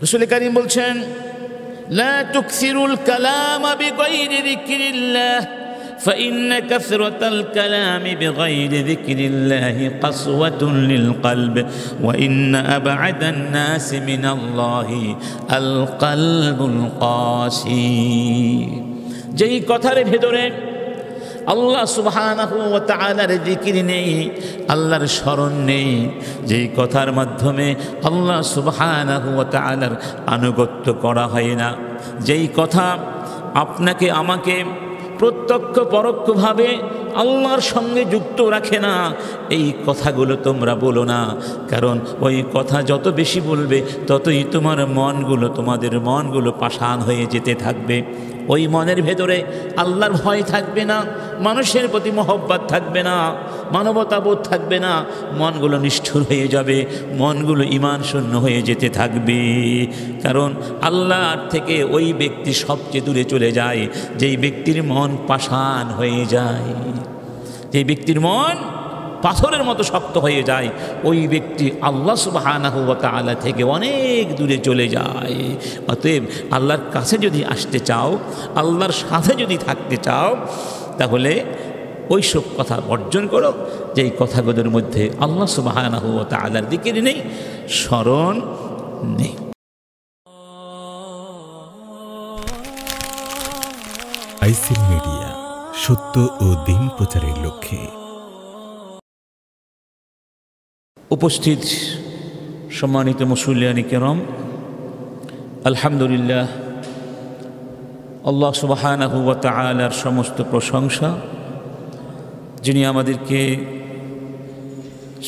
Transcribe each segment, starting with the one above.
রাসূল কারীম বলছেন, লা তুকসিরুল কালামা বিগাইরি যিকরিল্লাহ فإن كثرة الكلام بغير ذكر الله قسوة للقلب وإن أبعد الناس من الله القلب القاسي। যেই কথার ভেতরে আল্লাহ সুবহানাহু ওয়া তাআলার জিকির নেই, আল্লাহর স্মরণ নেই, যেই কথার মাধ্যমে আল্লাহ সুবহানাহু ওয়া তাআলার আনুগত্য করা হয় না, যেই কথা আপনাকে আমাকে প্রত্যক্ষ পরোক্ষভাবে আল্লাহর সঙ্গে যুক্ত রাখে না, এই কথাগুলো তোমরা বলো না। কারণ ওই কথা যত বেশি বলবে ততই তোমাদের মনগুলো পাষাণ হয়ে যেতে থাকবে। ওই মনের ভেতরে আল্লাহর ভয় থাকবে না, মানুষের প্রতি মহব্বত থাকবে না, মানবতাবোধ থাকবে না, মনগুলো নিষ্ঠুর হয়ে যাবে, মনগুলো ঈমান শূন্য হয়ে যেতে থাকবে। কারণ আল্লাহর থেকে ওই ব্যক্তি সবচেয়ে দূরে চলে যায় যেই ব্যক্তির মন পাষাণ হয়ে যায়, যেই ব্যক্তির মন পাথরের মতো শক্ত হয়ে যায়, ওই ব্যক্তি আল্লাহ সুবহানাহু ওয়া তাআলা থেকে অনেক দূরে চলে যায়। অতএব আল্লাহর কাছে যদি আসতে চাও, আল্লাহর সাথে যদি থাকতে চাও, তাহলে ওই সব কথা বর্জন করো যেই কথাগুলোর মধ্যে আল্লাহ সুবহানাহু ওয়া তাআলার জিকির নেই, স্মরণ নেই। আইসিল মিডিয়া, সত্য ও দ্বীন প্রচারের লক্ষ্যে। উপস্থিত সম্মানিত মুসল্লিয়ানি কেরাম, আলহামদুলিল্লাহ, আল্লাহ সুবহানাহু ওয়া তাআলার সমস্ত প্রশংসা, যিনি আমাদেরকে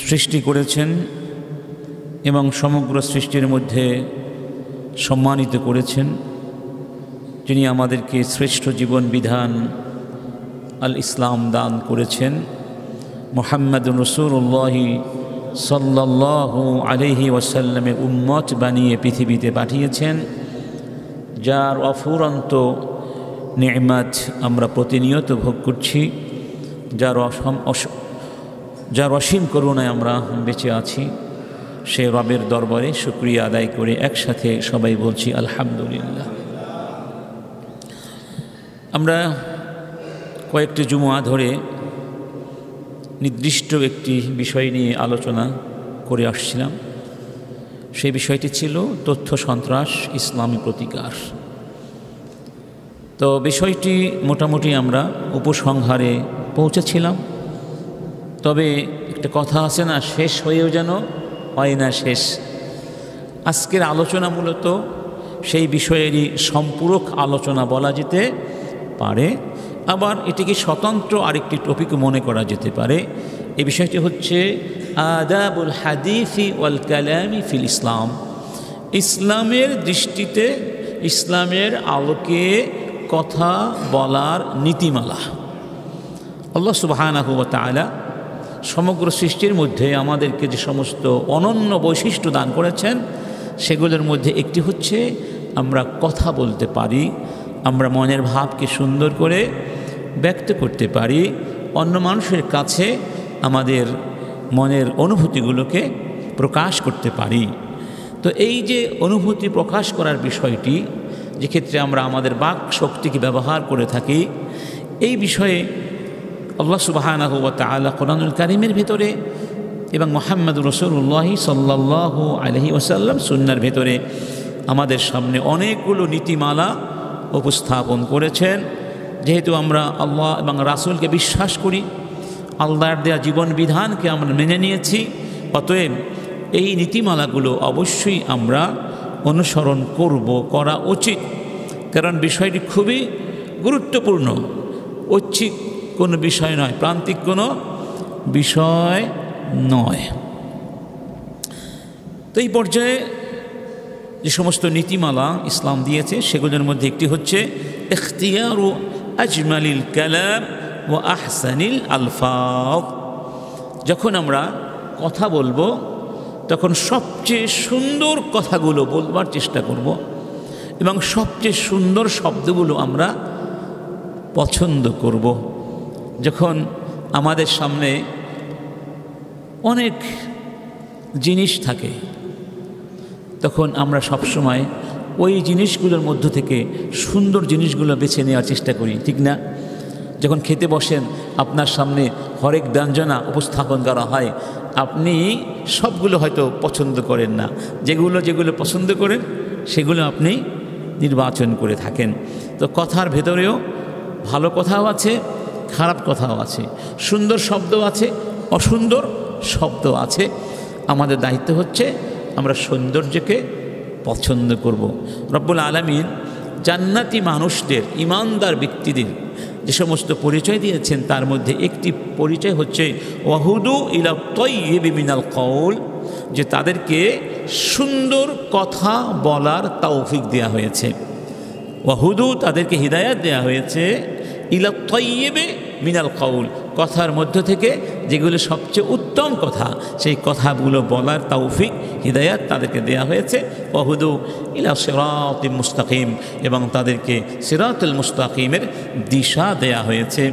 সৃষ্টি করেছেন এবং সমগ্র সৃষ্টির মধ্যে সম্মানিত করেছেন, যিনি আমাদেরকে শ্রেষ্ঠ জীবন বিধান আল ইসলাম দান করেছেন, মুহাম্মাদুর রাসূলুল্লাহ সাল্লাল্লাহু আলাইহি ওয়াসাল্লামের উম্মত বানিয়ে পৃথিবীতে পাঠিয়েছেন, যার অফুরন্ত নেয়ামত আমরা প্রতিনিয়ত ভোগ করছি, যার অসীম করুণায় আমরা বেঁচে আছি। সে রবের দরবারে শুকরিয়া আদায় করে একসাথে সবাই বলছি আলহামদুলিল্লাহ। আমরা কয়েকটি জুমআ ধরে নির্দিষ্ট একটি বিষয় নিয়ে আলোচনা করে আসছিলাম। সেই বিষয়টি ছিল তথ্য সন্ত্রাস, ইসলামী প্রতিকার। তো বিষয়টি মোটামুটি আমরা উপসংহারে পৌঁছেছিলাম। তবে একটা কথা আছে না, শেষ হয়েও যেন হয় না শেষ। আজকের আলোচনা মূলত সেই বিষয়েরই সম্পূরক আলোচনা বলা যেতে পারে, আবার এটিকে স্বতন্ত্র আরেকটি টপিক মনে করা যেতে পারে। এই বিষয়টি হচ্ছে আদাবুল হাদিসি ওয়াল কালামি ফিল ইসলাম। ইসলামের দৃষ্টিতে, ইসলামের আলোকে কথা বলার নীতিমালা। আল্লাহ সুবহানাহু ওয়া তাআলা সমগ্র সৃষ্টির মধ্যে আমাদেরকে যে সমস্ত অনন্য বৈশিষ্ট্য দান করেছেন, সেগুলোর মধ্যে একটি হচ্ছে আমরা কথা বলতে পারি, আমরা মনের ভাবকে সুন্দর করে ব্যক্ত করতে পারি, অন্য মানুষের কাছে আমাদের মনের অনুভূতিগুলোকে প্রকাশ করতে পারি। তো এই যে অনুভূতি প্রকাশ করার বিষয়টি, যে ক্ষেত্রে আমরা আমাদের বাক শক্তিকে ব্যবহার করে থাকি, এই বিষয়ে আল্লাহ সুবহানাহু ওয়া তাআলা কোরআনুল কারীমের ভিতরে এবং মুহাম্মদুর রাসূলুল্লাহ সাল্লাল্লাহু আলাইহি ওয়াসাল্লাম সুন্নাহর ভিতরে আমাদের সামনে অনেকগুলো নীতিমালা উপস্থাপন করেছেন। যেহেতু আমরা আল্লাহ এবং রাসূলকে বিশ্বাস করি, আল্লাহর দেয়া জীবন বিধানকে আমরা মেনে নিয়েছি, অতএব এই নীতিমালাগুলো অবশ্যই আমরা অনুসরণ করা উচিত। কারণ বিষয়টি খুবই গুরুত্বপূর্ণ, ঐচ্ছিক কোনো বিষয় নয়, প্রান্তিক কোনো বিষয় নয়। তো এই পর্যায়ে যে সমস্ত নীতিমালা ইসলাম দিয়েছে, সেগুলোর মধ্যে একটি হচ্ছে ইখতিয়ারু আজমালিল কালাম ওয়া আহসানিল আলফাজ। যখন আমরা কথা বলবো, তখন সবচেয়ে সুন্দর কথাগুলো বলবার চেষ্টা করব এবং সবচেয়ে সুন্দর শব্দগুলো আমরা পছন্দ করব। যখন আমাদের সামনে অনেক জিনিস থাকে, তখন আমরা সবসময় ওই জিনিসগুলোর মধ্য থেকে সুন্দর জিনিসগুলো বেছে নেওয়ার চেষ্টা করি, ঠিক না? যখন খেতে বসেন, আপনার সামনে হরেক ব্যঞ্জনা উপস্থাপন করা হয়, আপনি সবগুলো হয়তো পছন্দ করেন না, যেগুলো পছন্দ করেন সেগুলো আপনি নির্বাচন করে থাকেন। তো কথার ভেতরেও ভালো কথাও আছে, খারাপ কথাও আছে, সুন্দর শব্দ আছে, অসুন্দর শব্দ আছে। আমাদের দায়িত্ব হচ্ছে আমরা সৌন্দর্যকে পছন্দ করব। রব্বুল আলামিন জান্নাতি মানুষদের, ইমানদার ব্যক্তিদের যে সমস্ত পরিচয় দিয়েছেন, তার মধ্যে একটি পরিচয় হচ্ছে ওয়াহুদু ইলা তাইয়্যিবি মিনাল কওল, যে তাদেরকে সুন্দর কথা বলার তৌফিক দেওয়া হয়েছে। ওয়াহুদু, তাদেরকে হিদায়াত দেওয়া হয়েছে ইলা তাইয়্যিবি মিনাল কওল, কথার মধ্য থেকে যেগুলো সবচেয়ে উত্তম কথা, সেই কথাগুলো বলার তৌফিক, হিদায়াত তাদেরকে দেয়া হয়েছে। ওয়াহুদু ইলা সিরাতিল মুস্তাকিম, এবং তাদেরকে সিরাতুল মুস্তাকিমের দিশা দেয়া হয়েছে।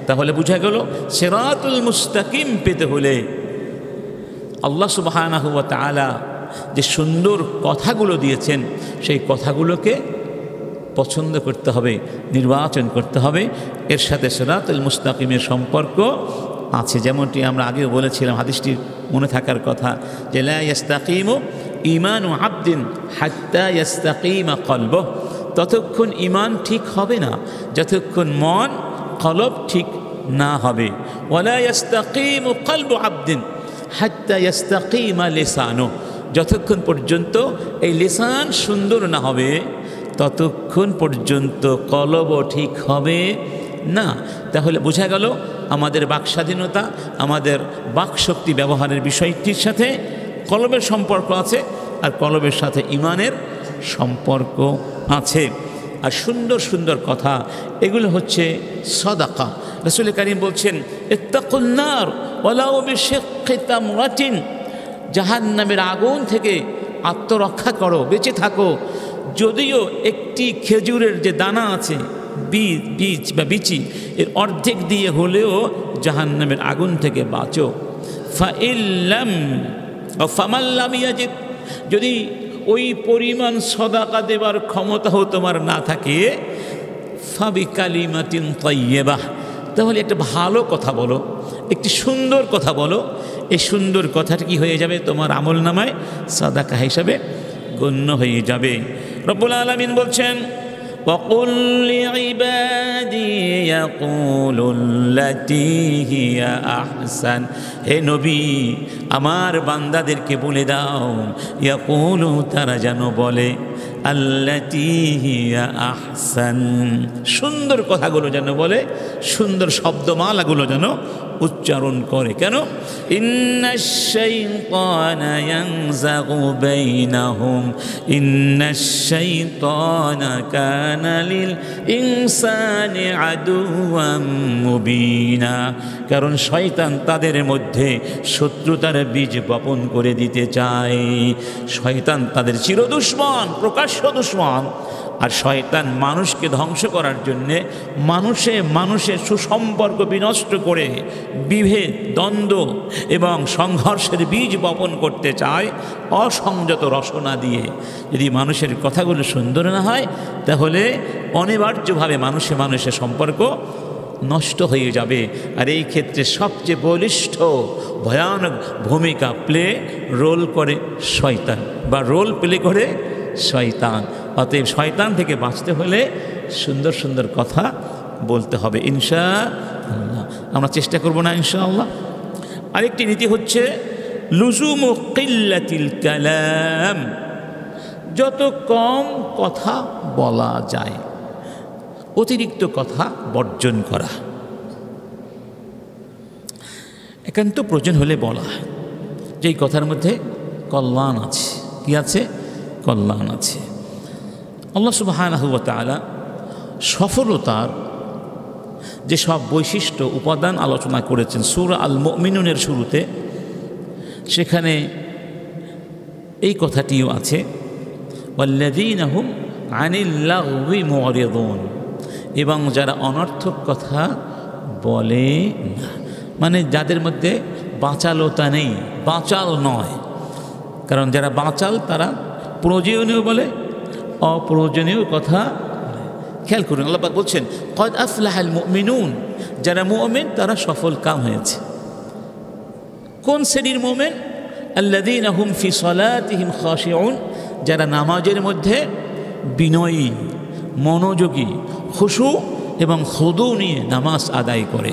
তাহলে বোঝা গেল সিরাতুল মুস্তাকিম পেতে হলে আল্লাহ সুবহানাহু ওয়া তাআলা যে সুন্দর কথাগুলো দিয়েছেন, সেই কথাগুলোকে পছন্দ করতে হবে, নির্বাচন করতে হবে। এর সাথে সিরাতুল মুস্তাকিমের সম্পর্ক আছে। যেমনটি আমরা আগেও বলেছিলাম, হাদিসটির মনে থাকার কথা, যে লা ইস্তাকিমু ঈমানু আবদিন হাত্তা ইস্তাকিমা কলবুহু, ততক্ষণ ঈমান ঠিক হবে না যতক্ষণ মন, কলব ঠিক না হবে। ওয়ালা ইস্তাকিমু কলবু আবদিন হাত্তা ইস্তাকিমা লিসানুহু, যতক্ষণ পর্যন্ত এই লিসান সুন্দর না হবে ততক্ষণ পর্যন্ত কলবও ঠিক হবে না। তাহলে বোঝা গেল আমাদের বাক স্বাধীনতা, আমাদের বাক শক্তি ব্যবহারের বিষয়টির সাথে কলবের সম্পর্ক আছে, আর কলবের সাথে ঈমানের সম্পর্ক আছে। আর সুন্দর সুন্দর কথা, এগুলো হচ্ছে সাদাকা। রাসূল কারীম বলছেন, ইত্তাকুন নার ওয়ালাউ বিশিক্কি তামরাতিন, জাহান্নামের আগুন থেকে আত্মরক্ষা করো, বেঁচে থাকো, যদিও একটি খেজুরের যে দানা আছে, বীজ বা বিচি, এর অর্ধেক দিয়ে হলেও জাহান্নামের আগুন থেকে বাঁচো। ফাইল্লাম ফামাল্লাম ইয়াজিদ, যদি ওই পরিমাণ সদাকা দেবার ক্ষমতাও তোমার না থাকে, ফাবিকালিমাতিন তাইয়্যিবাহ, তাহলে একটা ভালো কথা বলো, একটি সুন্দর কথা বলো। এই সুন্দর কথাটা কি হয়ে যাবে? তোমার আমল নামায় সাদাকা হিসাবে গণ্য হয়ে যাবে। রব্বুল আলামিন বলছেন, ওয়াকুল লিইবাদি ইয়াকুলুল্লাতী হিয়া আহসান, হে নবী আমার বান্দাদেরকে বলে দাও, ইয়াকুলু, তারা যেন বলে, আল্লাতী হিয়া আহসান, সুন্দর কথাগুলো যেন বলে, সুন্দর শব্দমালাগুলো যেন উচ্চারণ করে। কেন? ইন্নাশ শাইতানা ইয়ানযাগু বাইনাহুম, ইন্নাশ শাইতানা কানা লিল ইনসানি আদুওয়াম মুবিনা, কারণ শয়তান তাদের মধ্যে শত্রুতার বীজ বপন করে দিতে চায়। শয়তান তাদের চিরদুশমন, প্রকাশ্য দুশমন। আর শয়তান মানুষকে ধ্বংস করার জন্যে মানুষের সুসম্পর্ক বিনষ্ট করে বিভেদ, দ্বন্দ্ব এবং সংঘর্ষের বীজ বপন করতে চায় অসংযত রসনা দিয়ে। যদি মানুষের কথাগুলো সুন্দর না হয়, তাহলে অনিবার্যভাবে মানুষের সম্পর্ক নষ্ট হয়ে যাবে। আর এই ক্ষেত্রে সবচেয়ে বলিষ্ঠ ভয়ানক ভূমিকা রোল করে শয়তান, বা রোল প্লে করে শয়তান। অতএব শয়তান থেকে বাঁচতে হলে সুন্দর সুন্দর কথা বলতে হবে ইনশাআল্লাহ। আমরা চেষ্টা করব না ইনশাআল্লাহ। আরেকটি নীতি হচ্ছে লুজুমু কিল্লাতিল কালাম, যত কম কথা বলা যায়, অতিরিক্ত কথা বর্জন করা। একান্ত প্রয়োজন হলে বলা, যেই কথার মধ্যে কল্যাণ আছে। কি আছে? কল্যাণ আছে। আল্লাহ সুবহানাহু ওয়া তাআলা সফলতার যে সব বৈশিষ্ট্য উপাদান আলোচনা করেছেন সূরা আল মুমিনুনের শুরুতে, সেখানে এই কথাটিও আছে, ওয়াল্লাযীনা হুম আনিল লাগওয়ি মুরিদুন, এবং যারা অনর্থক কথা বলে না, মানে যাদের মধ্যে বাচালতা নেই, বাচাল নয়। কারণ যারা বাচাল তারা প্রয়োজনীয় বলে, অপ্রয়োজনীয় কথা খেয়াল করুন। আল্লাহ পাক বলছেন কদ আফলাহাল মুমিনুন, যারা মুমিন তারা সফল কাম হয়েছে। কোন শ্রেণীর মুমিন? আল্লাযীনা হুম ফি সালাতিহিম খাশিউন, যারা নামাজের মধ্যে বিনয়ী, মনোযোগী, খুশু এবং খুদু নিয়ে নামাজ আদায় করে।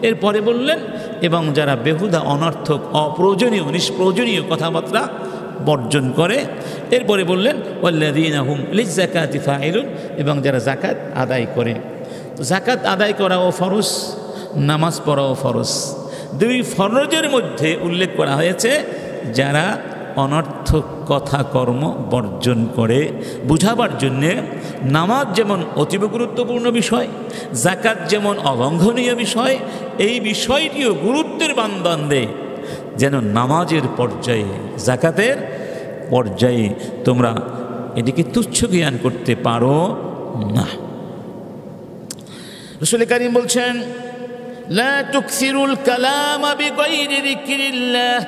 এরপরে বললেন এবং যারা বেহুদা, অনর্থক, অপ্রয়োজনীয়, নিষ্প্রয়োজনীয় কথাবার্তা বর্জন করে। এরপরে বললেন ওয়াল্লাযীনা হুম লিয-যাকাতি ফাইলুন, এবং যারা যাকাত আদায় করে। তো যাকাত আদায় করাও ফরজ, নামাজ পড়াও ফরজ। দুই ফরজের মধ্যে উল্লেখ করা হয়েছে যারা অনর্থক কথা কর্ম বর্জন করে। বুঝাবার জন্যে নামাজ যেমন অতীব গুরুত্বপূর্ণ বিষয়, যাকাত যেমন অলঙ্ঘনীয় বিষয়, এই বিষয়টিও গুরুত্বের বান্দান দেয় যেন নামাজের পর্যায়ে, যাকাতের পর্যায়ে তোমরা এটিকে তুচ্ছ জ্ঞান করতে পারো না। রাসূল কারীম বলছেন লা তুকসিরুল কালাম বিগাইরি যিকরিল্লাহ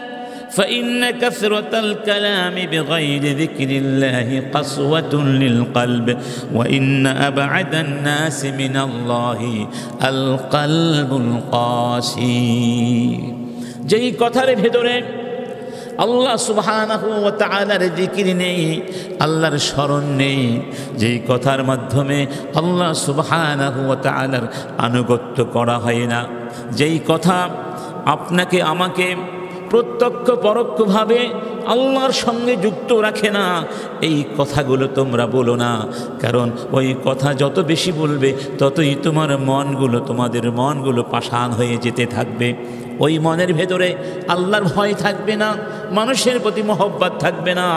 فإن كثرة الكلام بغير ذكر الله قسوة للقلب وإن أبعد الناس من الله القلب القاسي। যেই কথার ভেতরে আল্লাহ সুবহানাহু ওয়া তাআলার জিকির নেই, আল্লাহর স্মরণ নেই, যেই কথার মাধ্যমে আল্লাহ সুবহানাহু ওয়া তাআলার আনুগত্য করা হয় না, যেই কথা আপনাকে আমাকে প্রত্যক্ষ পরোক্ষভাবে আল্লাহর সঙ্গে যুক্ত রাখে না, এই কথাগুলো তোমরা বলো না। কারণ ওই কথা যত বেশি বলবে ততই তোমাদের মনগুলো পাষাণ হয়ে যেতে থাকবে। ওই মনের ভেতরে আল্লাহর ভয় থাকবে না, মানুষের প্রতি মহব্বত থাকবে না,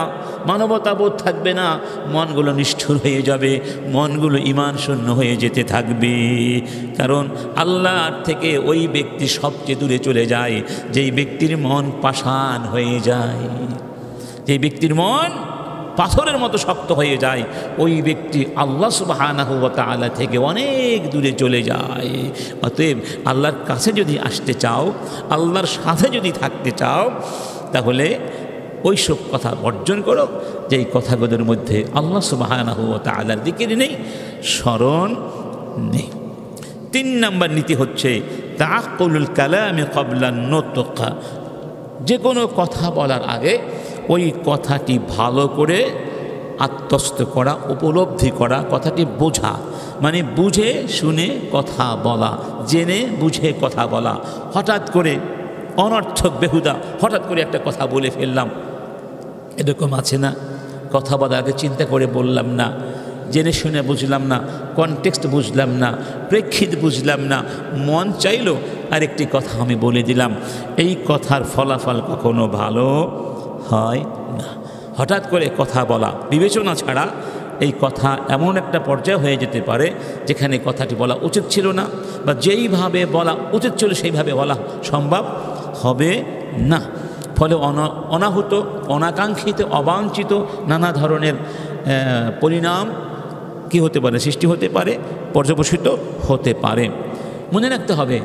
মানবতাবোধ থাকবে না, মনগুলো নিষ্ঠুর হয়ে যাবে, মনগুলো ঈমান শূন্য হয়ে যেতে থাকবে। কারণ আল্লাহর থেকে ওই ব্যক্তি সবচেয়ে দূরে চলে যায় যেই ব্যক্তির মন পাষাণ হয়ে যায়, যেই ব্যক্তির মন পাথরের মতো শক্ত হয়ে যায়, ওই ব্যক্তি আল্লাহ সুবহানাহু ওয়া তাআলা থেকে অনেক দূরে চলে যায়। অতএব আল্লাহর কাছে যদি আসতে চাও, আল্লাহর সাথে যদি থাকতে চাও, তাহলে ওই সব কথা বর্জন করো যেই কথাগুলোর মধ্যে আল্লাহ সুবহানাহু ওয়া তাআলার জিকির নেই, স্মরণ নেই। 3 নম্বর নীতি হচ্ছে তাআক্কুলুল কালামি ক্বাবলা নুতক, যে কোনো কথা বলার আগে ওই কথাটি ভালো করে আত্মস্থ করা, উপলব্ধি করা, কথাটি বোঝা, মানে বুঝে শুনে কথা বলা, জেনে বুঝে কথা বলা। হঠাৎ করে অনর্থক বেহুদা হঠাৎ করে একটা কথা বলে ফেললাম, এরকম আছে না? কথা বলার আগে চিন্তা করে বললাম না, জেনে শুনে বুঝলাম না, কনটেক্সট বুঝলাম না, প্রেক্ষিত বুঝলাম না, মন চাইলো আরেকটি কথা আমি বলে দিলাম। এই কথার ফলাফল কখনো ভালো হয় না। হঠাৎ করে কথা বলা বিবেচনা ছাড়া এই কথা এমন একটা পর্যায়ে হয়ে যেতে পারে যেখানে কথাটি বলা উচিত ছিল না, বা যেইভাবে বলা উচিত ছিল সেইভাবে বলা সম্ভব হবে না। ফলে অনাহুত, অনাকাঙ্ক্ষিত, অবাঞ্ছিত নানা ধরনের পরিণাম কি হতে পারে, সৃষ্টি হতে পারে, পর্যবসিত হতে পারে। মনে রাখতে হবে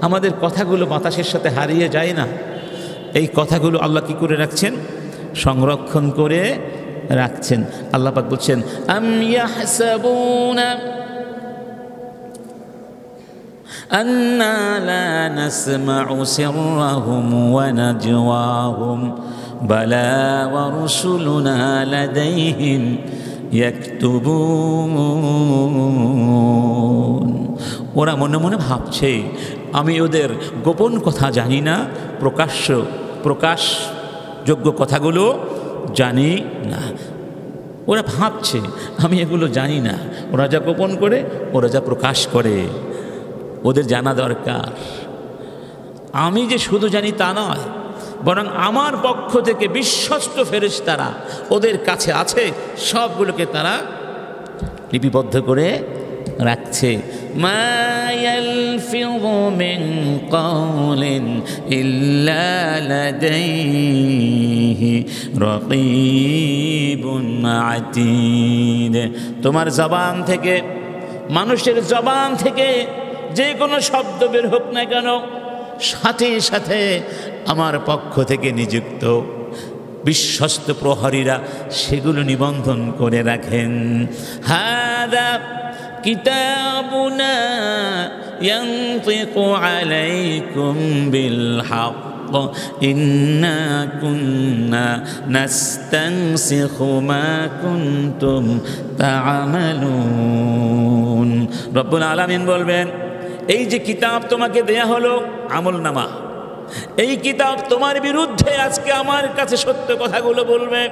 আমাদের কথাগুলো বাতাসের সাথে হারিয়ে যায় না। এই কথাগুলো আল্লাহ কি করে রাখছেন? সংরক্ষণ করে রাখছেন। আল্লাহ পাক বলছেন আম ইয়াহসাবুনা আন্না লা নাসমাউ সিররাহুম ওয়া নাজওয়াহুম বালা ওয়া রুসুলুনা লাদাইহিম ইয়াকতুবুন। ওরা মনে মনে ভাবছে আমি ওদের গোপন কথা জানি না, প্রকাশযোগ্য কথাগুলো জানি না। ওরা ভাবছে আমি এগুলো জানি না, ওরা যা গোপন করে, ওরা যা প্রকাশ করে, ওদের জানা দরকার। আমি যে শুধু জানি তা নয়, বরং আমার পক্ষ থেকে বিশ্বস্ত ফেরেশতারা ওদের কাছে আছে, সবগুলোকে তারা লিপিবদ্ধ করে রাখছে। মা ইয়ালফিযু মিন কাওলিন ইল্লা লাদাইহি রাকীবুন আতীদ। তোমার জবান থেকে, মানুষের জবান থেকে যে কোনো শব্দ বের হোক না কেন, সাথে সাথে আমার পক্ষ থেকে নিযুক্ত বিশ্বস্ত প্রহরীরা সেগুলো নিবন্ধন করে রাখেন। হাদা কিতাবুনা ইয়ানতিকু আলাইকুম বিল হক ইন্না কুন্না নাস্তানসিখু মা কুনতুম তা'মালুন। রব্বুল আলামিন বলবেন, এই যে কিতাব তোমাকে দেয়া হলো আমলনামা, এই কিতাব তোমার বিরুদ্ধে আজকে আমার কাছে সত্য কথাগুলো বলবে।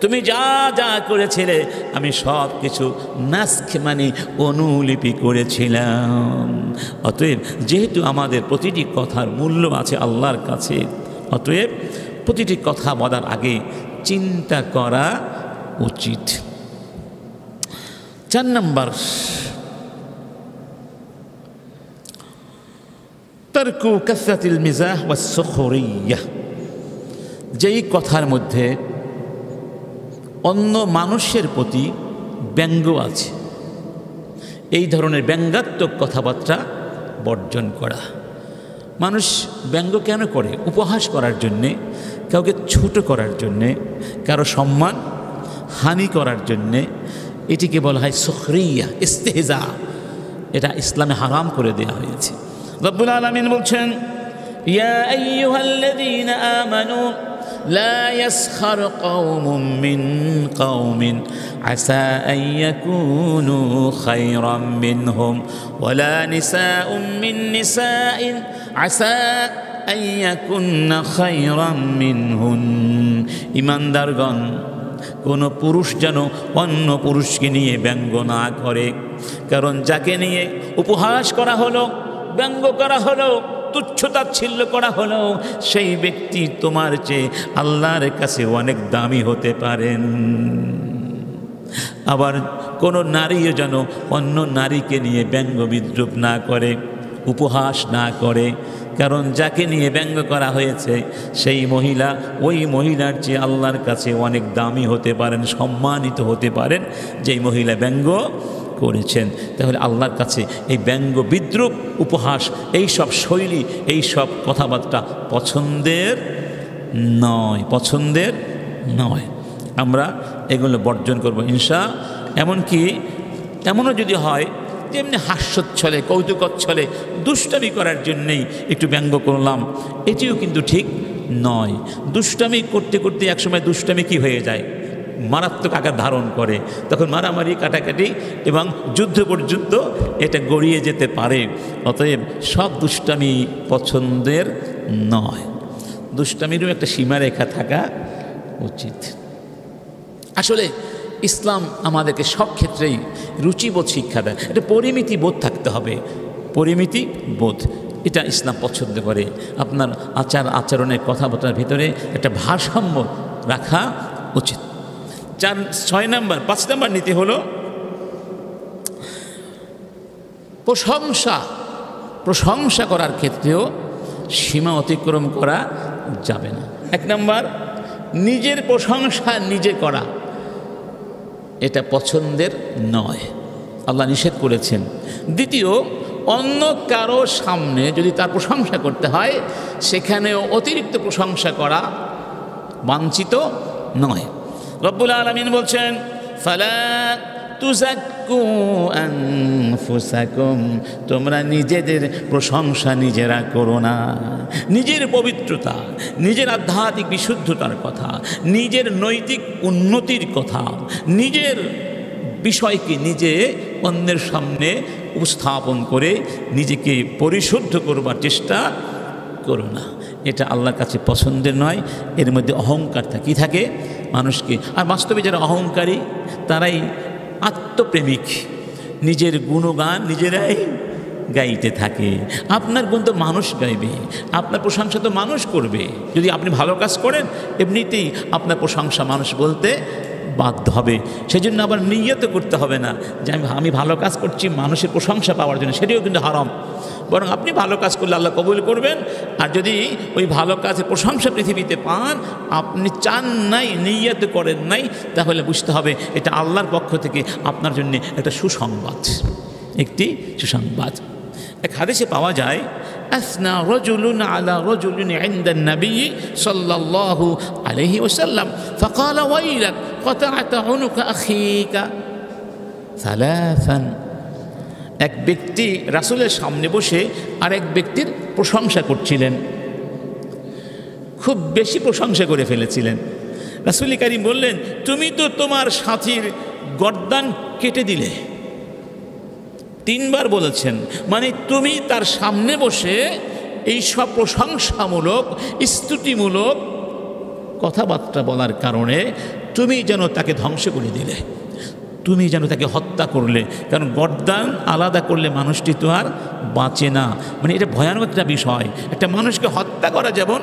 তুমি যা যা করেছিলে আমি সব কিছু নাস্খ মানে অনুলিপি করেছিলাম। অতএব যেহেতু আমাদের প্রতিটি কথার মূল্য আছে আল্লাহর কাছে, অতএব প্রতিটি কথা বলার আগে চিন্তা করা উচিত। 4 নম্বর, তারকু কাসরাতিল মিজাহ ওয়াস সুখরিয়াহ। যেই কথার মধ্যে অন্য মানুষের প্রতি ব্যঙ্গ আছে, এই ধরনের ব্যঙ্গাত্মক কথাবার্তা বর্জন করা। মানুষ ব্যঙ্গ কেন করে? উপহাস করার জন্যে, কাউকে ছোট করার জন্যে, কারো সম্মান হানি করার জন্যে। এটিকে বলা হয় সুখরিয়া, ইস্তেহজা। এটা ইসলামে হারাম করে দেওয়া হয়েছে। রব্বুল আলামিন বলছেন, ইয়া আইয়ুহাল্লাযীনা আমানু লা ইয়াসখার কওমুম মিন কওমিন আসা আন ইয়াকুনু খায়রাম মিনহুম ওয়ালা নিসাউম মিন নিসাইন আসা আন ইয়াকুননা খায়রাম মিনহুন। ঈমানদারগণ, কোনো পুরুষ যেন অন্য পুরুষকে নিয়ে ব্যঙ্গ না করে, কারণ যাকে নিয়ে উপহাস করা হলো, ব্যঙ্গ করা হলো, তুচ্ছতাচ্ছিল্য করা হলো, সেই ব্যক্তি তোমার চেয়ে আল্লাহর কাছে অনেক দামি হতে পারেন। আবার কোনো নারীও যেন অন্য নারীকে নিয়ে ব্যঙ্গ বিদ্রুপ না করে, উপহাস না করে, কারণ যাকে নিয়ে ব্যঙ্গ করা হয়েছে সেই মহিলা ওই মহিলার চেয়ে আল্লাহর কাছে অনেক দামি হতে পারেন, সম্মানিত হতে পারেন যেই মহিলা ব্যঙ্গ করেছেন। তাহলে আল্লাহর কাছে এই ব্যঙ্গ বিদ্রুপ উপহাস এই সব শৈলী, এই সব কথাবার্তা পছন্দের নয়, পছন্দের নয়। আমরা এগুলো বর্জন করব ইনশাআল্লাহ। এমনকি এমনও যদি হয় যে এমনি হাস্যোচ্ছলে কৌতুকচ্ছলে দুষ্টামি করার জন্যেই একটু ব্যঙ্গ করলাম, এটিও কিন্তু ঠিক নয়। দুষ্টামি করতে করতে একসময় দুষ্টামি কি হয়ে যায়? মারাত্মক আকার ধারণ করে, তখন মারামারি কাটাকাটি এবং যুদ্ধ পর্যন্ত এটা গড়িয়ে যেতে পারে। অতএব সব দুষ্টামি পছন্দের নয়, দুষ্টামিরও একটা সীমারেখা থাকা উচিত। আসলে ইসলাম আমাদেরকে সব ক্ষেত্রেই রুচিবোধ শিক্ষা দেয়। এটা পরিমিতি বোধ থাকতে হবে, পরিমিতি বোধ, এটা ইসলাম পছন্দ করে। আপনার আচার আচরণের কথাবার্তার ভিতরে একটা ভারসাম্য রাখা উচিত। 5 নম্বর নীতি হলো প্রশংসা করার ক্ষেত্রেও সীমা অতিক্রম করা যাবে না। 1 নম্বর, নিজের প্রশংসা নিজে করা, এটা পছন্দের নয়, আল্লাহ নিষেধ করেছেন। দ্বিতীয়, অন্য কারো সামনে যদি তার প্রশংসা করতে হয় সেখানেও অতিরিক্ত প্রশংসা করা বাঞ্ছিত নয়। রব্বুল আলামিন বলছেন, ফালা তুযাক্কু আনফুসাকুম, তোমরা নিজেদের প্রশংসা নিজেরা করো না। নিজের পবিত্রতা, নিজের আধ্যাত্মিক বিশুদ্ধতার কথা, নিজের নৈতিক উন্নতির কথা, নিজের বিষয়কে নিজে অন্যের সামনে উপস্থাপন করে নিজেকে পরিশুদ্ধ করবার চেষ্টা করো না। এটা আল্লাহর কাছে পছন্দের নয়। এর মধ্যে অহংকার থাকে মানুষকে। আর বাস্তবে যারা অহংকারী তারাই আত্মপ্রেমিক, নিজের গুণগান নিজেরাই গাইতে থাকে। আপনার গুণ তো মানুষ গাইবে, আপনার প্রশংসা তো মানুষ করবে। যদি আপনি ভালো কাজ করেন এমনিতেই আপনার প্রশংসা মানুষ বলতে বাধ্য হবে। সেজন্য আবার নিয়ত করতে হবে না যে আমি ভালো কাজ করছি মানুষের প্রশংসা পাওয়ার জন্য, সেটিও কিন্তু হারাম। বরং আপনি ভালো কাজ করলে আল্লাহ কবুল করবেন। আর যদি ওই ভালো কাজের প্রশংসা পৃথিবীতে পান, আপনি চান নাই, নিয়ত করেন নাই, তাহলে বুঝতে হবে এটা আল্লাহর পক্ষ থেকে আপনার জন্য একটা সুসংবাদ, একটি সুসংবাদ। এক হাদিসে পাওয়া যায়, আসনা রাজুলুন আলা রাজুলিন ইনদান নবী সাল্লাল্লাহু আলাইহি ওয়াসাল্লাম ফাকালা ওয়াইলাক কাতা'তা উনুকা আখিকা সালাসান। এক ব্যক্তি রাসূলের সামনে বসে আরেক ব্যক্তির প্রশংসা করছিলেন, খুব বেশি প্রশংসা করে ফেলেছিলেন। রাসূল কারীম বললেন, তুমি তো তোমার সাথীর গর্দান কেটে দিলে। 3 বার বলেছেন, মানে তুমি তার সামনে বসে এই সব প্রশংসামূলক স্তুতিমূলক কথাবার্তা বলার কারণে তুমি যেন তাকে ধ্বংস করে দিলে, তুমি যেন তাকে হত্যা করলে। কারণ গর্দান আলাদা করলে মানুষটি তো আর বাঁচে না। মানে এটা ভয়ানক একটা বিষয়। একটা মানুষকে হত্যা করা যেমন,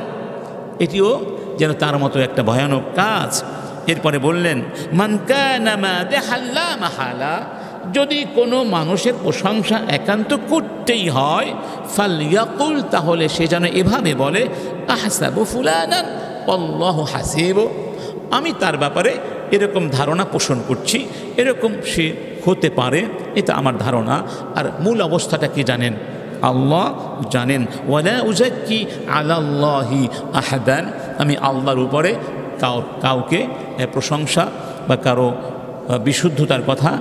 এটিও যেন তার মতো একটা ভয়ানক কাজ। এরপরে বললেন, মান কানা মাদাহান লা মাহালা, যদি কোনো মানুষের প্রশংসা একান্ত করতেই হয়, ফালইয়াকুল, তাহলে সে যেন এভাবে বলে, আহসাবু ফুলানান আল্লাহু হাসিবু, আমি তার ব্যাপারে এরকম ধারণা পোষণ করছি, এরকম সে হতে পারে, এটা আমার ধারণা। আর মূল অবস্থাটা কি জানেন? আল্লাহ জানেন। ওয়ালা উযাক্কি আলাল্লাহি আহাদান, আমি আল্লাহর উপরে কাউকে প্রশংসা বা কারো বিশুদ্ধতার কথা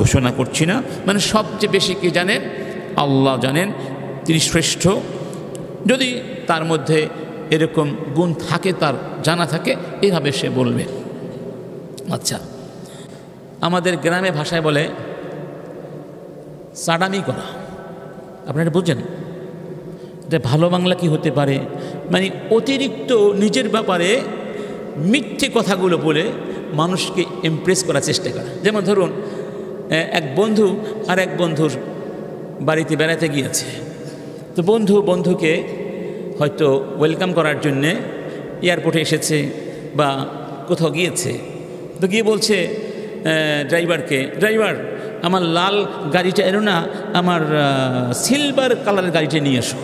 ঘোষণা করছি না। মানে সবচেয়ে বেশি কি জানেন? আল্লাহ জানেন, তিনি শ্রেষ্ঠ। যদি তার মধ্যে এরকম গুণ থাকে, তার জানা থাকে, এভাবে সে বলবে। আচ্ছা, আমাদের গ্রামে ভাষায় বলে সাডামি করা, আপনারা বুঝেন? এটা ভালো বাংলা কি হতে পারে? মানে অতিরিক্ত নিজের ব্যাপারে মিথ্যে কথাগুলো বলে মানুষকে ইমপ্রেস করার চেষ্টা করা। যেমন ধরুন, এক বন্ধু আর এক বন্ধুর বাড়িতে বেড়াতে গিয়েছে, তো বন্ধুকে হয়তো ওয়েলকাম করার জন্যে এয়ারপোর্টে এসেছে বা কোথাও গিয়েছে, তো গিয়ে বলছে ড্রাইভারকে, ড্রাইভার আমার লাল গাড়িটা এনো না, আমার সিলভার কালারের গাড়িটা নিয়ে এসো।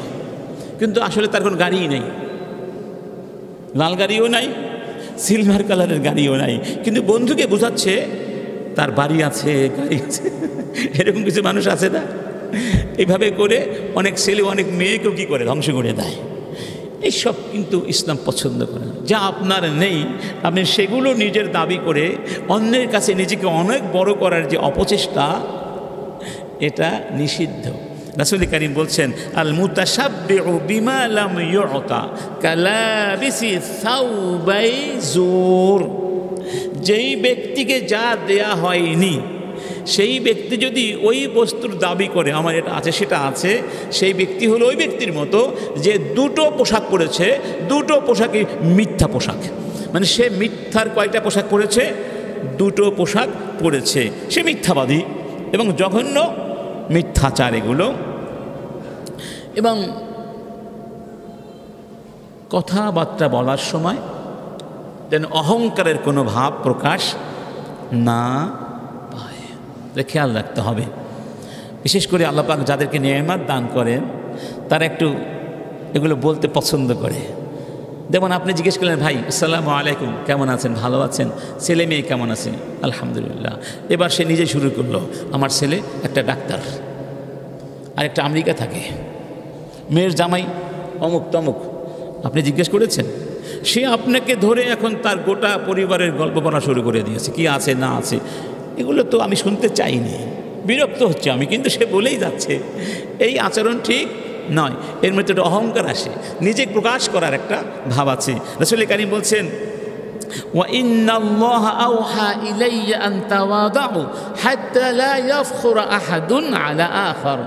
কিন্তু আসলে তার কোনো গাড়িই নেই, লাল গাড়িও নাই, সিলভার কালারের গাড়িও নাই, কিন্তু বন্ধুকে বোঝাচ্ছে তার বাড়ি আছে, গাড়ি আছে। এরকম কিছু মানুষ আছে না? এইভাবে করে অনেক ছেলে অনেক মেয়েকেও কী করে ধ্বংস করে দেয়। এইসব কিন্তু ইসলাম পছন্দ করে না। যা আপনার নেই, আপনি সেগুলো নিজের দাবি করে অন্যের কাছে নিজেকে অনেক বড় করার যে অপচেষ্টা, এটা নিষিদ্ধ। রাসূল কারীম বলছেন, আল মুতাশাব্বিউ বিমা লাম ইউতা কালাবিসি সাওবাই জুর, যেই ব্যক্তিকে যা দেয়া হয়নি সেই ব্যক্তি যদি ওই বস্তুর দাবি করে আমার এটা আছে সেটা আছে, সেই ব্যক্তি হলো ওই ব্যক্তির মতো যে 2টো পোশাক পরেছে, 2টো পোশাকই মিথ্যা পোশাক। মানে সে মিথ্যার কয়টা পোশাক পরেছে? 2টো পোশাক পরেছে। সে মিথ্যাবাদী এবং জঘন্য মিথ্যাচার এগুলো। এবং কথাবার্তা বলার সময় যেন অহংকারের কোনো ভাব প্রকাশ না পায়, খেয়াল রাখতে হবে। বিশেষ করে আল্লাহ পাক যাদেরকে নেয়ামত দান করেন তারা একটু এগুলো বলতে পছন্দ করে। যেমন আপনি জিজ্ঞেস করলেন, ভাই আসসালামু আলাইকুম, কেমন আছেন? ভালো আছেন? ছেলে মেয়ে কেমন আছে? আলহামদুলিল্লাহ। এবার সে নিজে শুরু করলো, আমার ছেলে একটা ডাক্তার, আর একটা আমেরিকা থাকে, মেয়ের জামাই অমুক তমুক। আপনি জিজ্ঞেস করেছেন? সে আপনাকে ধরে এখন তার গোটা পরিবারের গল্প বলা শুরু করে দিয়েছে, কি আছে না আছে। এগুলো তো আমি শুনতে চাইনি, বিরক্ত হচ্ছে আমি, কিন্তু সে বলেই যাচ্ছে। এই আচরণ ঠিক নয়। এর মধ্যে একটা অহংকার আসে, নিজে প্রকাশ করার একটা ভাব আছে। রাসূল কারীম বলছেন, ওয়া ইন্নাল্লাহা আওহা ইলাইয়া আন তাওয়াদাউ হাত্তা লা ইয়াফখুরা আহাদুন আলা আখার,